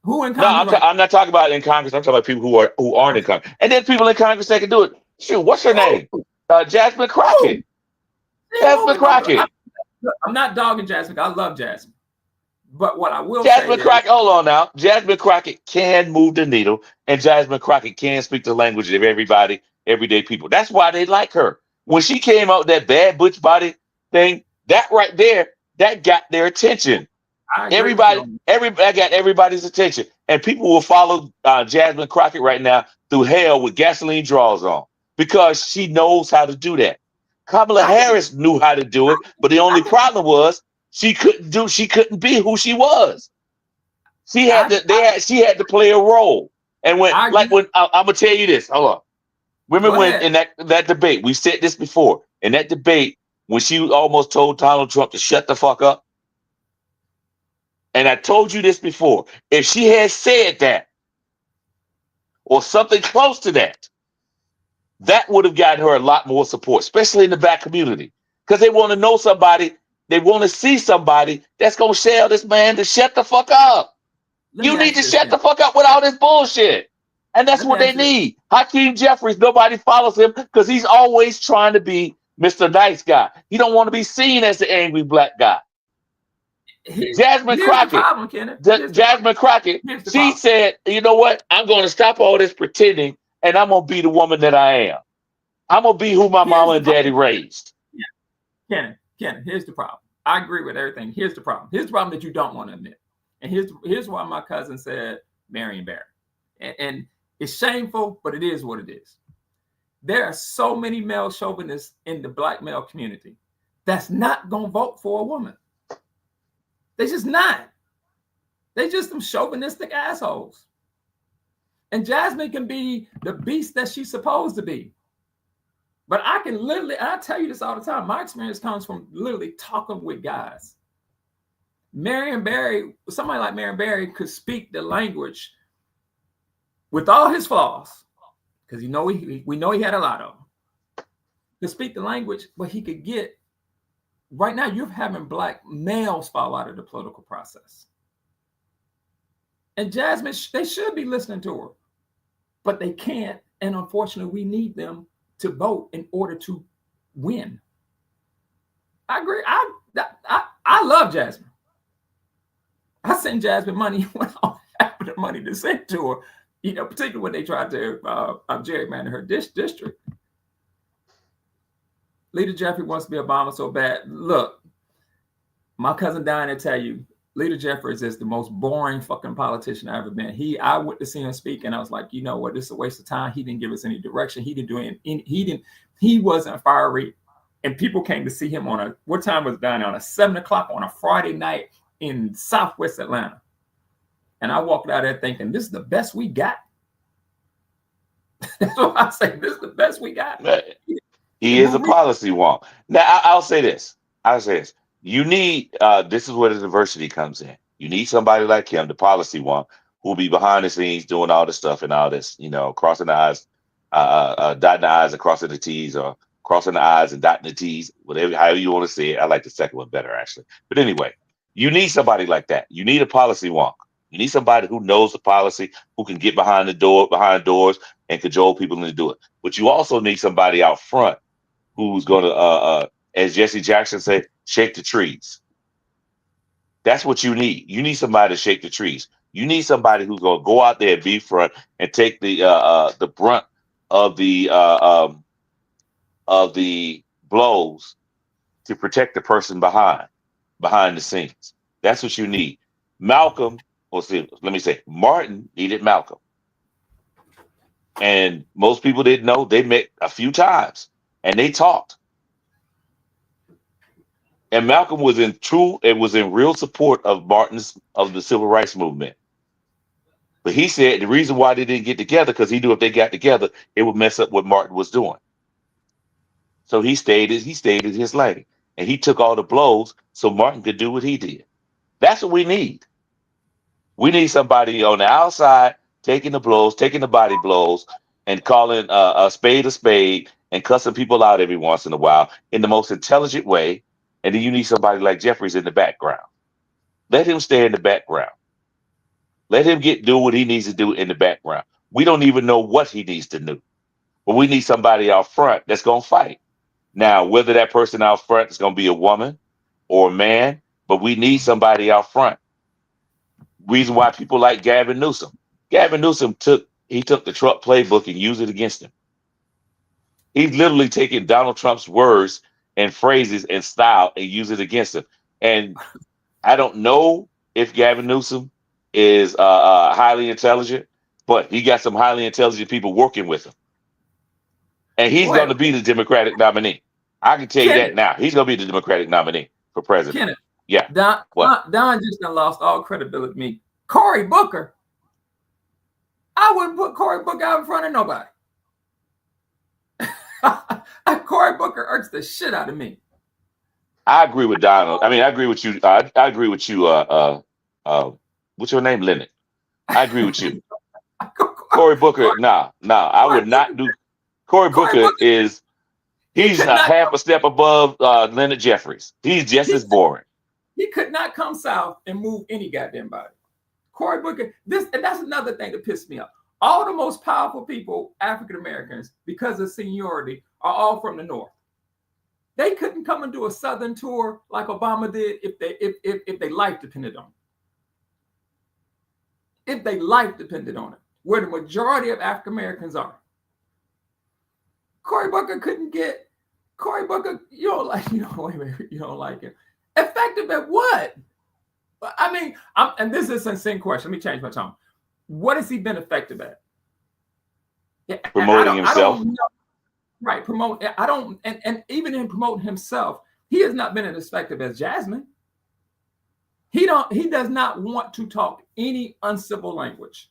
Who in Congress? No, I'm not talking about in Congress. I'm talking about people who aren't in Congress. And then people in Congress that can do it. Shoot, what's her name? Jasmine Crockett. Jasmine Crockett. I'm not dogging Jasmine. I love Jasmine. But what I will Jasmine say Crockett, hold on now. Jasmine Crockett can move the needle, and Jasmine Crockett can speak the language of everybody, everyday people. That's why they like her. When she came out with that bad butch body thing, that right there, that got their attention. Everybody got everybody's attention, and people will follow Jasmine Crockett right now through hell with gasoline draws on because she knows how to do that. Kamala Harris knew how to do it, but the only problem was she couldn't be who she was. She had to play a role. And I'm gonna tell you this. Hold on. Remember when in that debate, we said this before, in that debate when she almost told Donald Trump to shut the fuck up. And I told you this before. If she had said that or something close to that, that would have gotten her a lot more support, especially in the black community. Because they want to know somebody, they want to see somebody that's going to tell this man to shut the fuck up. You need to shut the fuck up with all this bullshit. And that's what they need. Hakeem Jeffries, nobody follows him because he's always trying to be Mr. Nice Guy. He don't want to be seen as the angry black guy. Jasmine Crockett, she said, you know what? I'm going to stop all this pretending and I'm going to be the woman that I am. I'm going to be who my mama and daddy raised. Yeah. Kenneth, here's the problem. I agree with everything. Here's the problem. Here's the problem that you don't want to admit. And here's why my cousin said Marion Barry. And it's shameful, but it is what it is. There are so many male chauvinists in the black male community that's not going to vote for a woman. They're just not. They're just some chauvinistic assholes. And Jasmine can be the beast that she's supposed to be. But I can literally, and I tell you this all the time, my experience comes from literally talking with guys. Marion Barry, somebody like Marion Barry could speak the language with all his flaws, because we know he had a lot of them. Could speak the language, but he could get. Right now, you're having black males fall out of the political process. And Jasmine, they should be listening to her, but they can't. And unfortunately, we need them to vote in order to win. I agree. I love Jasmine. I send Jasmine money when I don't have the money to send to her, particularly when they tried to gerrymander her district. Leader Jeffrey wants to be Obama so bad. Look, my cousin Diane will tell you, Leader Jeffries is the most boring fucking politician I've ever been. I went to see him speak, and I was like, you know what? This is a waste of time. He didn't give us any direction. He didn't do anything. He wasn't fiery. And people came to see him what time was it down on 7:00 on a Friday night in Southwest Atlanta. And I walked out there thinking, this is the best we got. That's what I say. This is the best we got. He is a policy wonk. Now, I'll say this. I says you need. This is where the diversity comes in. You need somebody like him, the policy one, who'll be behind the scenes doing all the stuff and all this. Crossing the I's, dotting the I's and crossing the T's, or crossing the I's and dotting the T's, whatever, however you want to say it. I like the second one better, actually. But anyway, you need somebody like that. You need a policy wonk. You need somebody who knows the policy, who can get behind doors and cajole people into do it. But you also need somebody out front who's going to, as Jesse Jackson said, shake the trees. That's what you need. You need somebody to shake the trees. You need somebody who's going to go out there and be front and take the brunt of the blows to protect the person behind the scenes. That's what you need. Malcolm, let me say, Martin needed Malcolm. And most people didn't know. They met a few times and they talked. And Malcolm was in real support of the civil rights movement. But he said the reason why they didn't get together, because he knew if they got together, it would mess up what Martin was doing. So he stayed in his lane. And he took all the blows so Martin could do what he did. That's what we need. We need somebody on the outside taking the blows, taking the body blows, and calling a spade, and cussing people out every once in a while in the most intelligent way. And then you need somebody like Jeffries in the background. Let him stay in the background. Let him do what he needs to do in the background. We don't even know what he needs to do. But we need somebody out front that's going to fight. Now, whether that person out front is going to be a woman or a man, but we need somebody out front. Reason why people like Gavin Newsom. Gavin Newsom took the Trump playbook and used it against him. He's literally taking Donald Trump's words and phrases and style and use it against him. And I don't know if Gavin Newsom is highly intelligent, but he got some highly intelligent people working with him. And he's going to be the Democratic nominee. I can tell you that now. He's going to be the Democratic nominee for president. Kenneth, yeah. Don just lost all credibility to me. Cory Booker. I wouldn't put Cory Booker out in front of nobody. Cory Booker irks the shit out of me. I agree with Donald. I mean, I agree with you. I agree with you. What's your name, Leonard? I agree with you. Cory Booker. I would not do. Cory Booker is. He's half a step above Leonard Jeffries. He's just as boring. He could not come south and move any goddamn body. Cory Booker. And that's another thing that pissed me off. All the most powerful people, African Americans, because of seniority, are all from the North. They couldn't come and do a Southern tour like Obama did if their life depended on it. If their life depended on it, where the majority of African Americans are. Cory Booker couldn't get. Cory Booker, you don't like him. Effective at what? I mean, and this is a sincere question. Let me change my tone. What has he been effective at? Promoting himself. Right, promote. I don't, and even in promoting himself, he has not been as effective as Jasmine. He does not want to talk any uncivil language.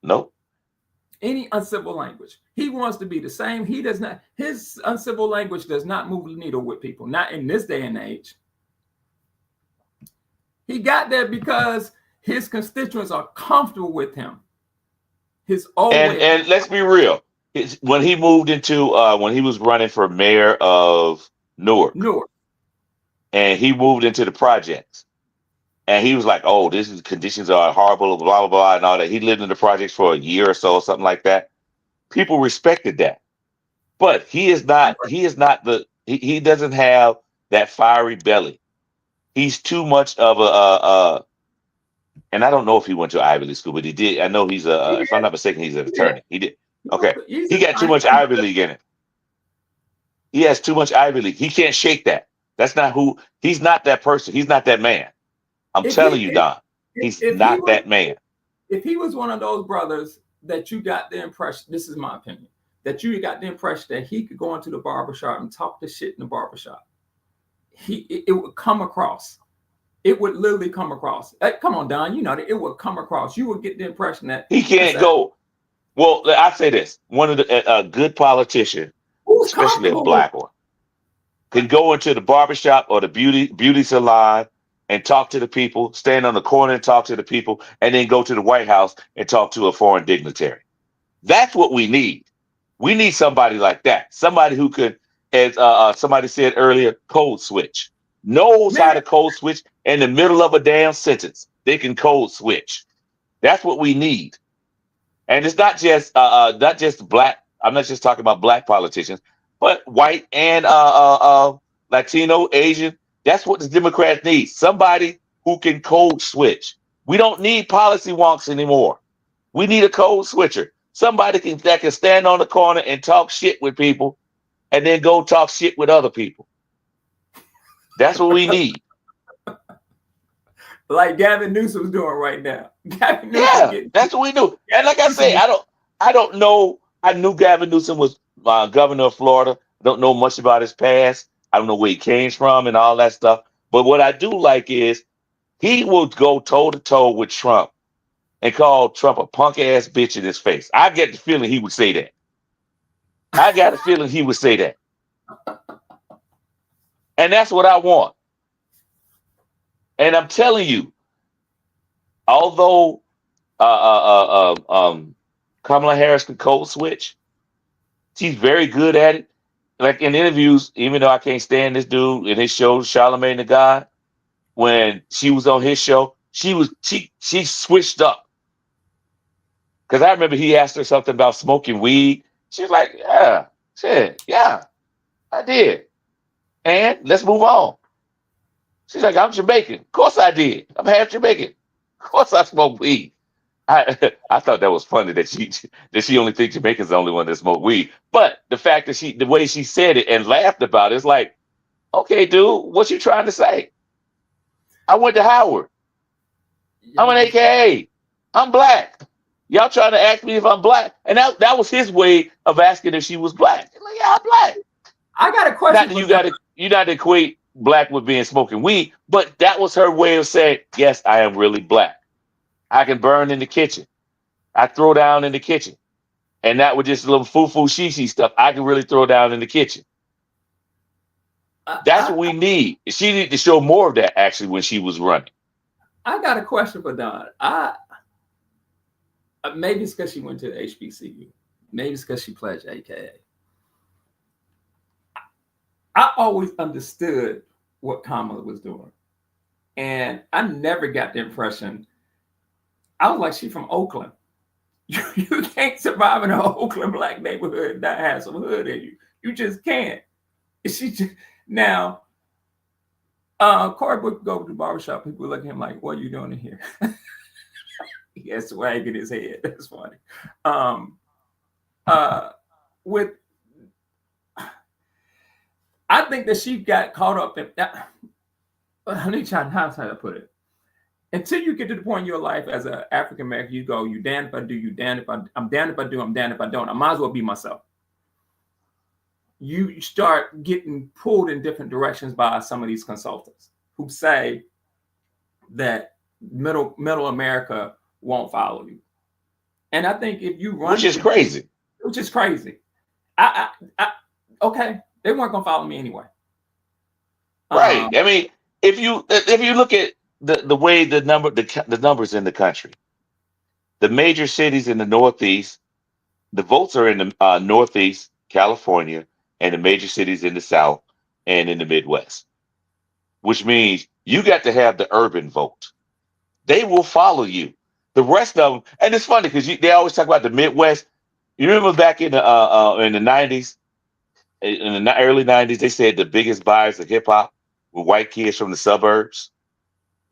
Nope. Any uncivil language. He wants to be the same. He does not. His uncivil language does not move the needle with people. Not in this day and age. He got there because his constituents are comfortable with him. His old and let's be real. When he moved into when he was running for mayor of Newark, and he moved into the projects, and he was like, "Oh, conditions are horrible, blah blah blah," and all that. He lived in the projects for a year or so, something like that. People respected that, but he doesn't have that fiery belly. He's too much of a and I don't know if he went to Ivy League school, but he did. I know he's if I'm not mistaken, he's an attorney. He did. Okay. He got too much Ivy League in it. He has too much Ivy League. He can't shake that. That's not he's not that person. He's not that man. I'm telling you, Don. He's not that man. If he was one of those brothers that you got the impression, this is my opinion, that you got the impression that he could go into the barbershop and talk the shit in the barbershop. It would come across. It would literally come across. Come on, Don. You know that it would come across. You would get the impression that he can't go. Well, I say this: one of the good politician, especially a black one. can go into the barbershop or the beauty salon and talk to the people, stand on the corner and talk to the people, and then go to the White House and talk to a foreign dignitary. That's what we need. We need somebody like that. Somebody who could, as somebody said earlier, code switch. Knows how to Man, code switch in the middle of a damn sentence. They can code switch. That's what we need. And it's not just black. I'm not just talking about black politicians, but white and Latino, Asian. That's what the Democrats need. Somebody who can code switch. We don't need policy wonks anymore. We need a code switcher. Somebody that can stand on the corner and talk shit with people, and then go talk shit with other people. That's what we need. like Gavin Newsom's doing right now. Gavin Newsom Yeah, getting that's what we do. And like I say, Newsom. I don't know. I knew Gavin Newsom was governor of Florida. I don't know much about his past. I don't know where he came from and all that stuff. But what I do like is he will go toe to toe with Trump and call Trump a punk ass bitch in his face. I get the feeling he would say that. I got a feeling he would say that. And that's what I want. And I'm telling you, although Kamala Harris can code switch, she's very good at it. Like in interviews, even though I can't stand this dude in his show, Charlamagne the God, when she was on his show, she switched up. Because I remember he asked her something about smoking weed. She was like, yeah, shit, yeah, I did. And let's move on. She's like, I'm Jamaican. Of course I did. I'm half Jamaican. Of course I smoke weed. I thought that was funny that she only thinks Jamaican's the only one that smoke weed. But the fact that the way she said it and laughed about it, it's like, okay, dude, what you trying to say? I went to Howard. I'm an AKA. I'm black. Y'all trying to ask me if I'm black. And that was his way of asking if she was black. Like, yeah, I'm black. I got a Not question that for you got to equate black with being smoking weed, but that was her way of saying, yes, I am really black. I can burn in the kitchen. I throw down in the kitchen. And that was just a little foo-foo she stuff. I can really throw down in the kitchen. That's what we need. She needed to show more of that actually when she was running. I got a question for Don. Maybe it's because she went to the HBCU. Maybe it's because she pledged AKA. I always understood what Kamala was doing. And I never got the impression. I was like, she's from Oakland. You can't survive in an Oakland black neighborhood and not have some hood in you. You just can't. Now, Cory Booker go to the barbershop. People look at him like, what are you doing in here? He has swag in his head. That's funny. I think that she got caught up in that. Let me try how to put it. Until you get to the point in your life as an African American, you go, you damned if I do, you damned if I'm damned if I do, I'm damned if I don't. I might as well be myself. You start getting pulled in different directions by some of these consultants who say that middle America won't follow you. And I think if you run, which is crazy. Okay, they weren't gonna follow me anyway. Right. I mean, if you look at the way the numbers in the country, the major cities in the Northeast, the votes are in the Northeast, California, and the major cities in the South and in the Midwest, which means you got to have the urban vote. They will follow you. The rest of them, and it's funny because they always talk about the Midwest. You remember back in the 90s, in the early 90s, they said the biggest buyers of hip hop were white kids from the suburbs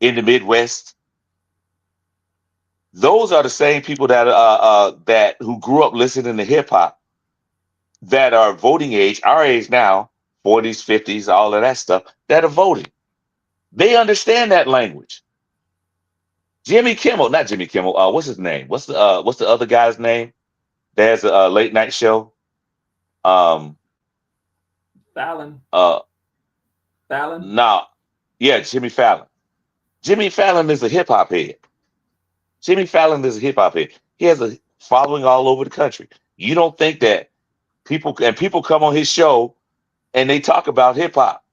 in the Midwest. Those are the same people that who grew up listening to hip hop that are voting age, our age now, 40s, 50s, all of that stuff, that are voting. They understand that language. Not Jimmy Kimmel. What's his name? What's the other guy's name? There's a late night show. Fallon. No, yeah, Jimmy Fallon. Jimmy Fallon is a hip hop head. He has a following all over the country. You don't think that people come on his show and they talk about hip hop.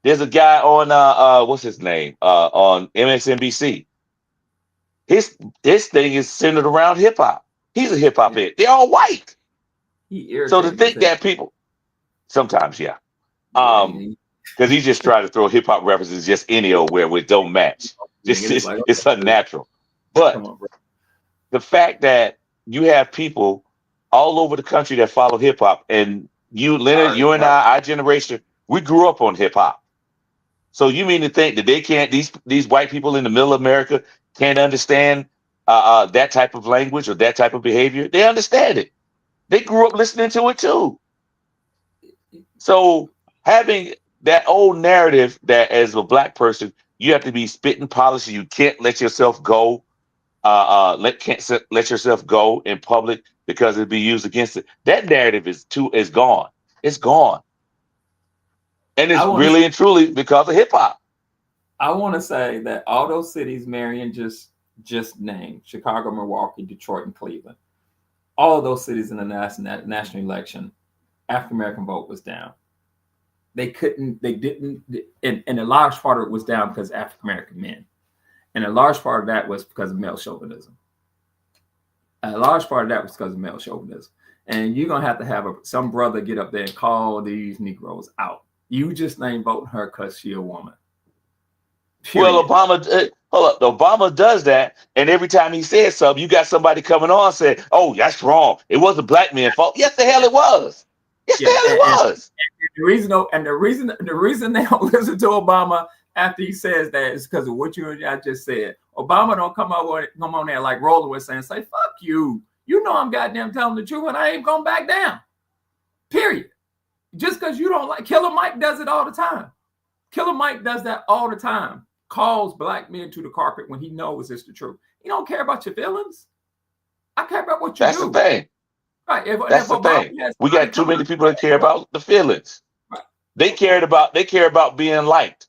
There's a guy on what's his name? On MSNBC. His thing is centered around hip hop. He's a hip hop head. They're all white. He So to irritated think me. that people sometimes, yeah. Yeah, Because he just tried to throw hip hop references just any old where it don't match. Just it's like, it's unnatural. come But on, bro. the fact that you have people all over the country that follow hip hop, and you, Leonard, you and I, our generation, we grew up on hip hop. So you mean to think that they can't? These white people in the middle of America can't understand that type of language or that type of behavior? They understand it. They grew up listening to it too. So having that old narrative that as a black person you have to be spitting policy, you can't let yourself go, can't let yourself go in public because it'd be used against it. That narrative is gone. It's gone, and it's really and truly because of hip hop. I want to say that all those cities Marion just named, Chicago, Milwaukee, Detroit, and Cleveland, all of those cities in the national election, African American vote was down. They didn't, and a large part of it was down because of African American men. And a large part of that was because of male chauvinism. And a large part of that was because of male chauvinism. And you're going to have some brother get up there and call these Negroes out. You just ain't voting her because she's a woman. Period. Well, Obama does that, and every time he says something, you got somebody coming on and saying, "Oh, that's wrong. It wasn't black men's fault." Yes, the hell it was. Yes, the hell it was. And the reason they don't listen to Obama after he says that is because of what you and I just said. Obama don't come on there like Roland was saying, say, "Fuck you. You know I'm goddamn telling the truth, and I ain't going back down." Period. Just because you don't like Killer Mike does it all the time. Killer Mike does that all the time. Calls black men to the carpet when he knows it's the truth. He don't care about your feelings. I care about what you do. That's the thing. Right. That's the thing. We got too many people that care about the feelings. Right. They care about being liked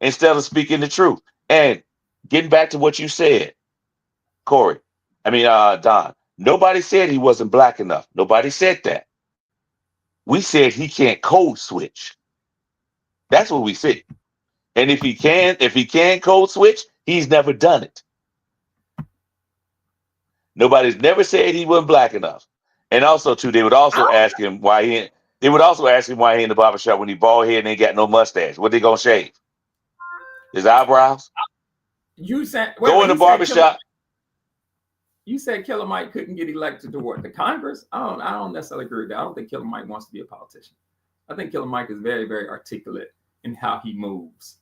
instead of speaking the truth. And getting back to what you said, Don, nobody said he wasn't black enough. Nobody said that. We said he can't code switch. That's what we said. And if he can code switch, he's never done it. Nobody's never said he wasn't black enough. And also, too, they would also ask him why he in the barbershop when he bald head and ain't got no mustache. What they gonna shave? His eyebrows? You said go in the barbershop. You said Killer Mike couldn't get elected to what? The Congress? I don't necessarily agree with that. I don't think Killer Mike wants to be a politician. I think Killer Mike is very, very articulate in how he moves.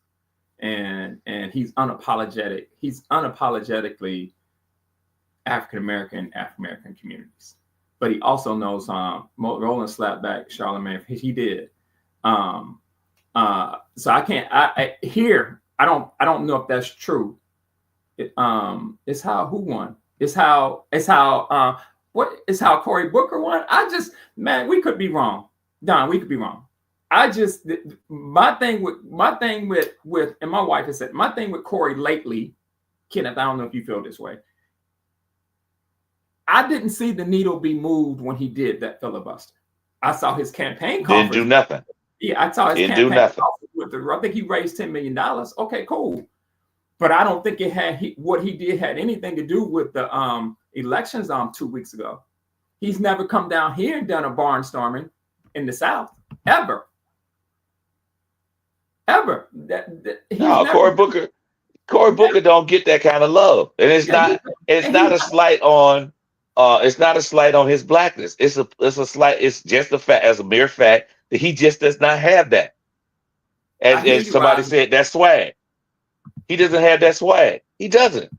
And he's unapologetic. He's unapologetically African American communities. But he also knows Roland slapped back Charlemagne. He did. So I can't I don't know if that's true. It's how who won. It's how Cory Booker won. We could be wrong. Don, we could be wrong. My thing with and my wife has said, my thing with Cory lately, Kenneth, I don't know if you feel this way. I didn't see the needle be moved when he did that filibuster. I saw his campaign conference. Didn't do nothing. Yeah, I saw his campaign conference I think he raised $10 million. Okay, cool. But I don't think what he did had anything to do with the elections 2 weeks ago. He's never come down here and done a barnstorming in the South ever. Cory Booker don't get that kind of love, and it's not a slight on his blackness. It's just a fact, as a mere fact that he just does not have that. As somebody said, that swag. He doesn't have that swag. He doesn't.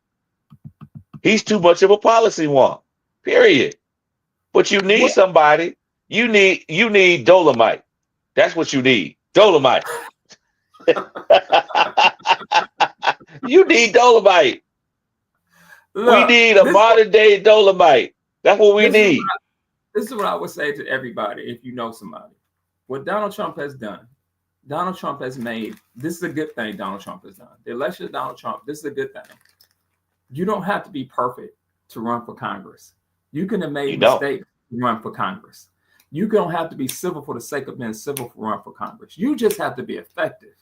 He's too much of a policy wonk. Period. But you need somebody. You need Dolomite. That's what you need. Dolomite. You need Dolomite. Look, we need a modern day Dolomite. That's what we need. This is what I would say to everybody if you know somebody. What Donald Trump has done, Donald Trump has made, this is a good thing Donald Trump has done. The election of Donald Trump, this is a good thing. You don't have to be perfect to run for Congress. You can have made mistakes to run for Congress. You don't have to be civil for the sake of being civil for run for Congress. You just have to be effective.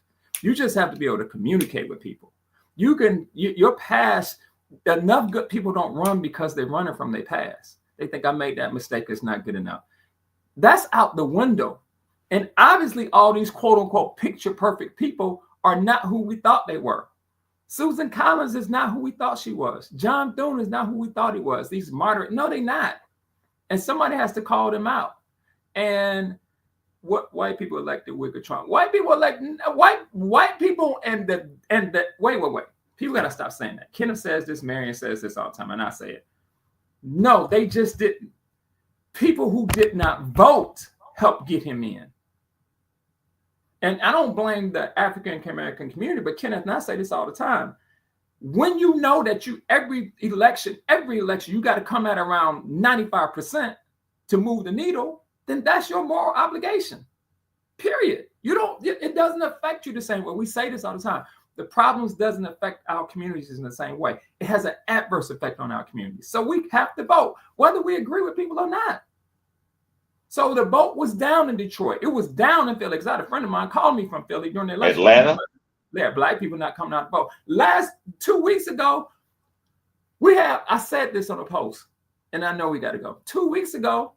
You just have to be able to communicate with people. Your past, enough good people don't run because they're running from their past. They think I made that mistake, it's not good enough. That's out the window. And obviously all these quote unquote picture perfect people are not who we thought they were. Susan Collins is not who we thought she was. John Thune is not who we thought he was. These moderate, no, they're not. And somebody has to call them out. And what white people elected Wicker Trump? White people white people and the wait. People gotta stop saying that. Kenneth says this, Marion says this all the time, and I say it. No, they just didn't. People who did not vote helped get him in. And I don't blame the African American community, but Kenneth and I say this all the time. When you know that every election, you got to come at around 95% to move the needle, then that's your moral obligation. Period. It doesn't affect you the same way. We say this all the time. The problems doesn't affect our communities in the same way. It has an adverse effect on our communities. So we have to vote, whether we agree with people or not. So the vote was down in Detroit. It was down in Philly. Because I had a friend of mine called me from Philly during the election. Atlanta? Yeah, black people not coming out to vote. Last 2 weeks ago, I said this on a post, and I know we got to go. 2 weeks ago,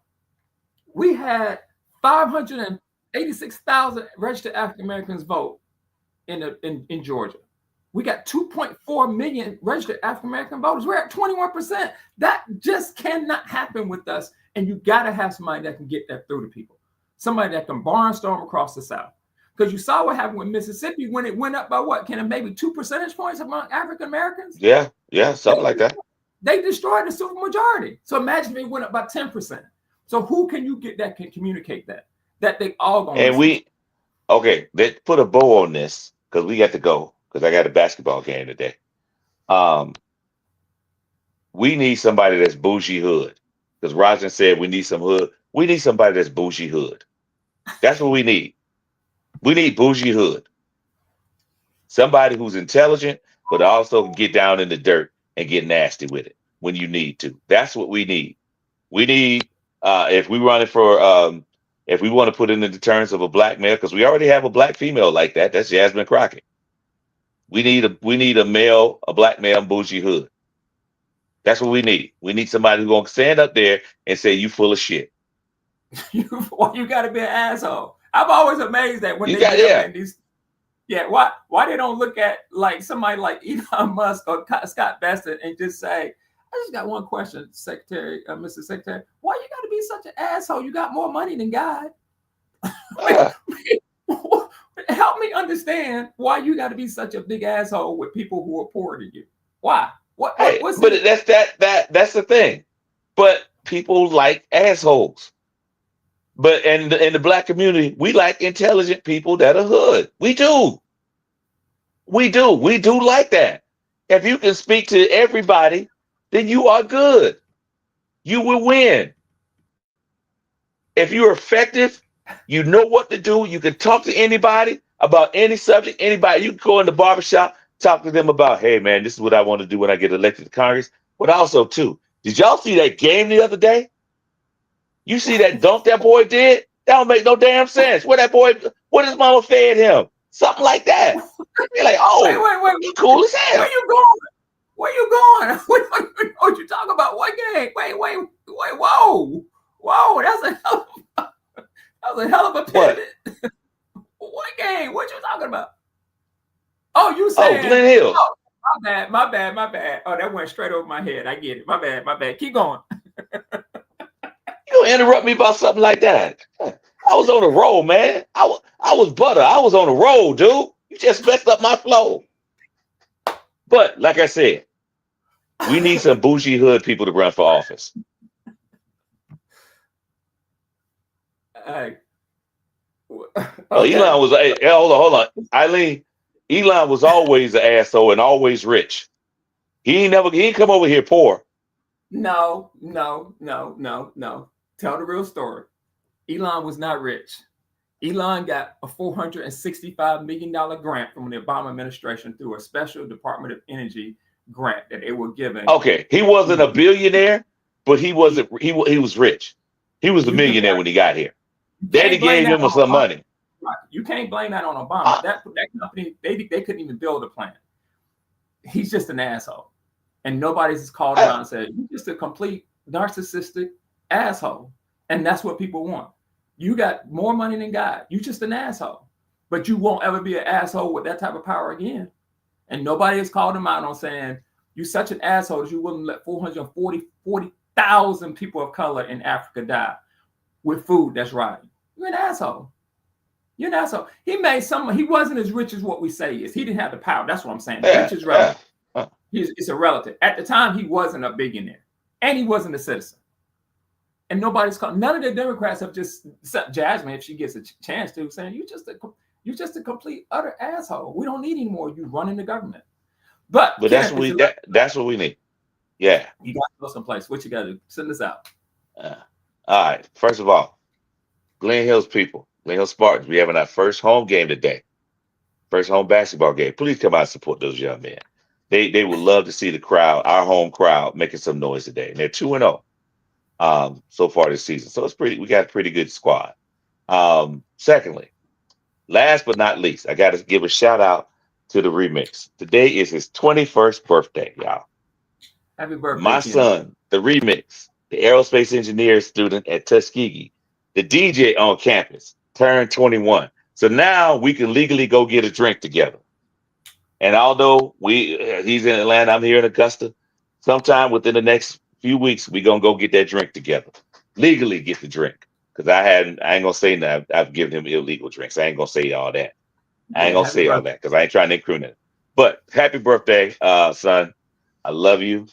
we had 586,000 registered African Americans vote in Georgia. We got 2.4 million registered African American voters. We're at 21%. That just cannot happen with us. And you got to have somebody that can get that through to people. Somebody that can barnstorm across the South. Because you saw what happened with Mississippi when it went up by what? Maybe 2 percentage points among African Americans? Yeah, something like that. They destroyed the supermajority. So imagine if it went up by 10%. So who can you get that can communicate that they all going to let's put a bow on this because we got to go because I got a basketball game today. We need somebody that's bougie hood because Roger said we need some hood. We need somebody that's bougie hood. That's what we need. We need bougie hood. Somebody who's intelligent, but also can get down in the dirt and get nasty with it when you need to. That's what we need. We need, if we run it for, if we want to put it in the terms of a black male, because we already have a black female like that. That's Jasmine Crockett. We need a black male bougie hood. That's what we need. We need somebody who's going to stand up there and say, you full of shit. You got to be an asshole. I'm always amazed that when why they don't look at like somebody like Elon Musk or Scott Bessent and just say, I just got one question, Secretary, Mr. Secretary. Why you got to be such an asshole? You got more money than God. Help me understand why you got to be such a big asshole with people who are poorer than you. Why? But that's the thing. But people like assholes. But in the black community, we like intelligent people that are hood. We do like that. If you can speak to everybody, then you are good. You will win. If you're effective, you know what to do. You can talk to anybody about any subject, anybody. You can go in the barbershop, talk to them about, hey, man, this is what I want to do when I get elected to Congress. But also, too, did y'all see that game the other day? You see that dunk that boy did? That don't make no damn sense. What his mama fed him? Something like that. You're like, oh, wait, you cool as hell. Where you going? What you talking about? What game? Wait, whoa. That's a hell of a pivot. What game? What you talking about? Oh, you saying? Oh, Glen Hills. Oh, my bad. Oh, that went straight over my head. I get it. My bad. Keep going. You gonna interrupt me about something like that? I was on a roll, man. I was butter. I was on a roll, dude. You just messed up my flow. But like I said, we need some bougie hood people to run for office. Okay. Elon was hold on. Eileen, Elon was always an asshole and always rich. He ain't come over here poor. No. Tell the real story. Elon was not rich. Elon got a $465 million grant from the Obama administration through a special Department of Energy grant that they were giving. Okay, he wasn't a billionaire, but he wasn't. He was rich. He was a millionaire when he got here. You Daddy can't blame gave that him on some Obama. money. You can't blame that on Obama. Ah. That company, they couldn't even build a plant. He's just an asshole. And nobody's called him out and said, you're just a complete narcissistic asshole. And that's what people want. You got more money than God. You just an asshole. But you won't ever be an asshole with that type of power again. And nobody has called him out on saying, you're such an asshole that you wouldn't let 40,000 people of color in Africa die with food that's rotting. You're an asshole. You're an asshole. He wasn't as rich as what we say he is. He didn't have the power. That's what I'm saying. Rich is relative. It's a relative. At the time, he wasn't a billionaire. And he wasn't a citizen. And nobody's called. None of the Democrats have just, except Jasmine, if she gets a chance to, saying, you're just a complete, utter asshole. We don't need any more you running the government. But Kenneth, that's what we need. Yeah. You got to go someplace. What you got to do? Send this out. All right. First of all, Glen Hills people, Glen Hills Spartans, we having our first home game today. First home basketball game. Please come out and support those young men. They would love to see the crowd, our home crowd, making some noise today. And they're 2-0 so far this season. So we got a pretty good squad. Secondly, last but not least, I got to give a shout out to the Remix. Today is his 21st birthday, y'all. Happy birthday, my son, the Remix, the aerospace engineer student at Tuskegee, the DJ on campus, turned 21. So now we can legally go get a drink together. And although he's in Atlanta, I'm here in Augusta, sometime within the next few weeks, we're going to go get that drink together. Legally get the drink. Because I ain't going to say that I've given him illegal drinks. I ain't going to say all that. I ain't going to say all that because I ain't trying to incriminate it. But happy birthday, son. I love you.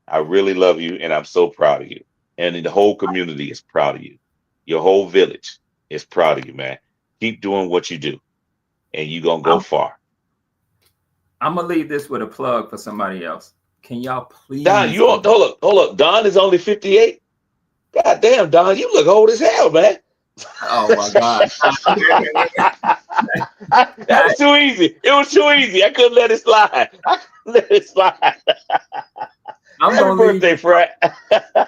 I really love you. And I'm so proud of you. And the whole community is proud of you. Your whole village is proud of you, man. Keep doing what you do. And you're going to go far. I'm going to leave this with a plug for somebody else. Can y'all please? Don, hold up. Don is only 58. God damn, Don, you look old as hell, man. Oh my God. That was too easy. It was too easy. I couldn't let it slide. Happy birthday, Fred. I'm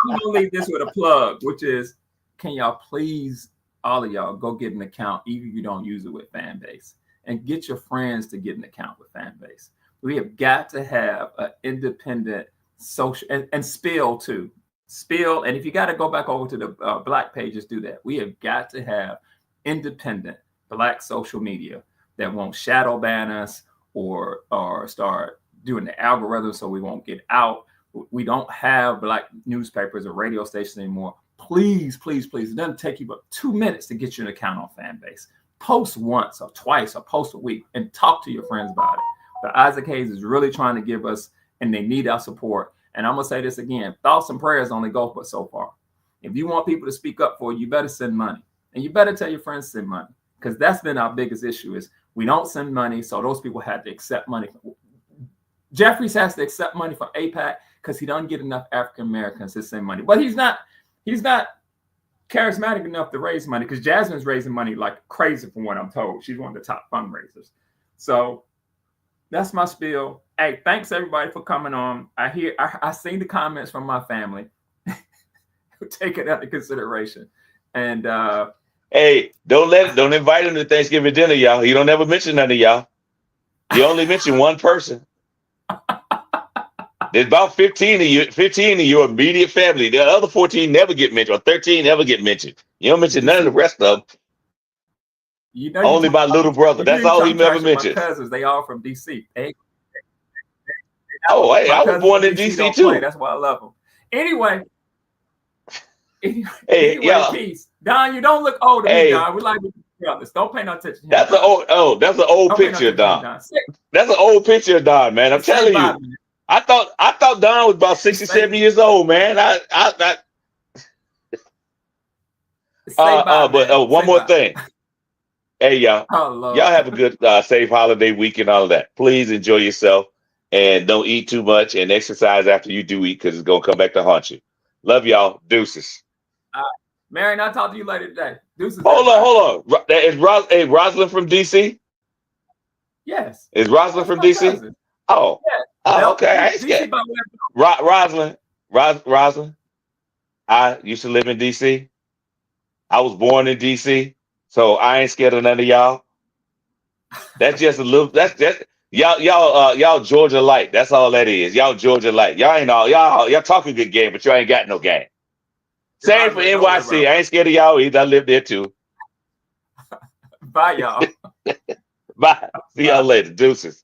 gonna leave this with a plug, which is, can y'all please, all of y'all, go get an account, even if you don't use it with Fanbase, and get your friends to get an account with Fanbase. We have got to have an independent social, and Spill too. Spill, and if you got to go back over to the Black pages, do that. We have got to have independent Black social media that won't shadow ban us or start doing the algorithm so we won't get out. We don't have Black newspapers or radio stations anymore. Please, please, please. It doesn't take you but 2 minutes to get you an account on Fanbase. Post once or twice or post a week and talk to your friends about it. But Isaac Hayes is really trying to give us, and they need our support. And I'm going to say this again, thoughts and prayers only go but so far. If you want people to speak up for you, you better send money. And you better tell your friends to send money, because that's been our biggest issue is we don't send money. So those people had to accept money. Jeffries has to accept money from AIPAC because he doesn't get enough African Americans to send money. But he's not charismatic enough to raise money, because Jasmine's raising money like crazy from what I'm told. She's one of the top fundraisers. So that's my spiel. Hey, thanks everybody for coming on. I seen the comments from my family. Take it under consideration. And hey, don't invite him to Thanksgiving dinner, y'all. You don't ever mention none of y'all. You only mention one person. There's about 15 of your immediate family. The other 14 never get mentioned, or 13 never get mentioned. You don't mention none of the rest of them. You know, only my little brother. That's all he never mentioned. My cousins, they all from DC. Hey, I was born in DC too. That's why I love them. Anyway, yeah. Peace. Don, you don't look old to me, Don. We like to be brothers. Don't pay no attention. That's an old picture, Don. That's an old picture, Don, man. I'm telling you. I thought Don was about 60, 70 years old, man. But one more thing. Hey, y'all. Y'all have a good, safe holiday week and all of that. Please enjoy yourself and don't eat too much and exercise after you do eat, because it's going to come back to haunt you. Love y'all. Deuces. Marion, I'll talk to you later today. Deuces. Hold on. Is Rosalind from DC? Yes. Is Rosalind from DC? Cousin. Oh. Yes. Oh, okay. I ain't scared. Rosalind. I used to live in DC. I was born in DC, so I ain't scared of none of y'all. That's just a little. That's just y'all Georgia light. That's all that is. Y'all Georgia light. Y'all ain't all y'all talking good game, but you ain't got no game. Same for Don't worry NYC. about I ain't scared of y'all either. I live there too. it. Bye, y'all. Bye. See y'all Bye. later. Deuces.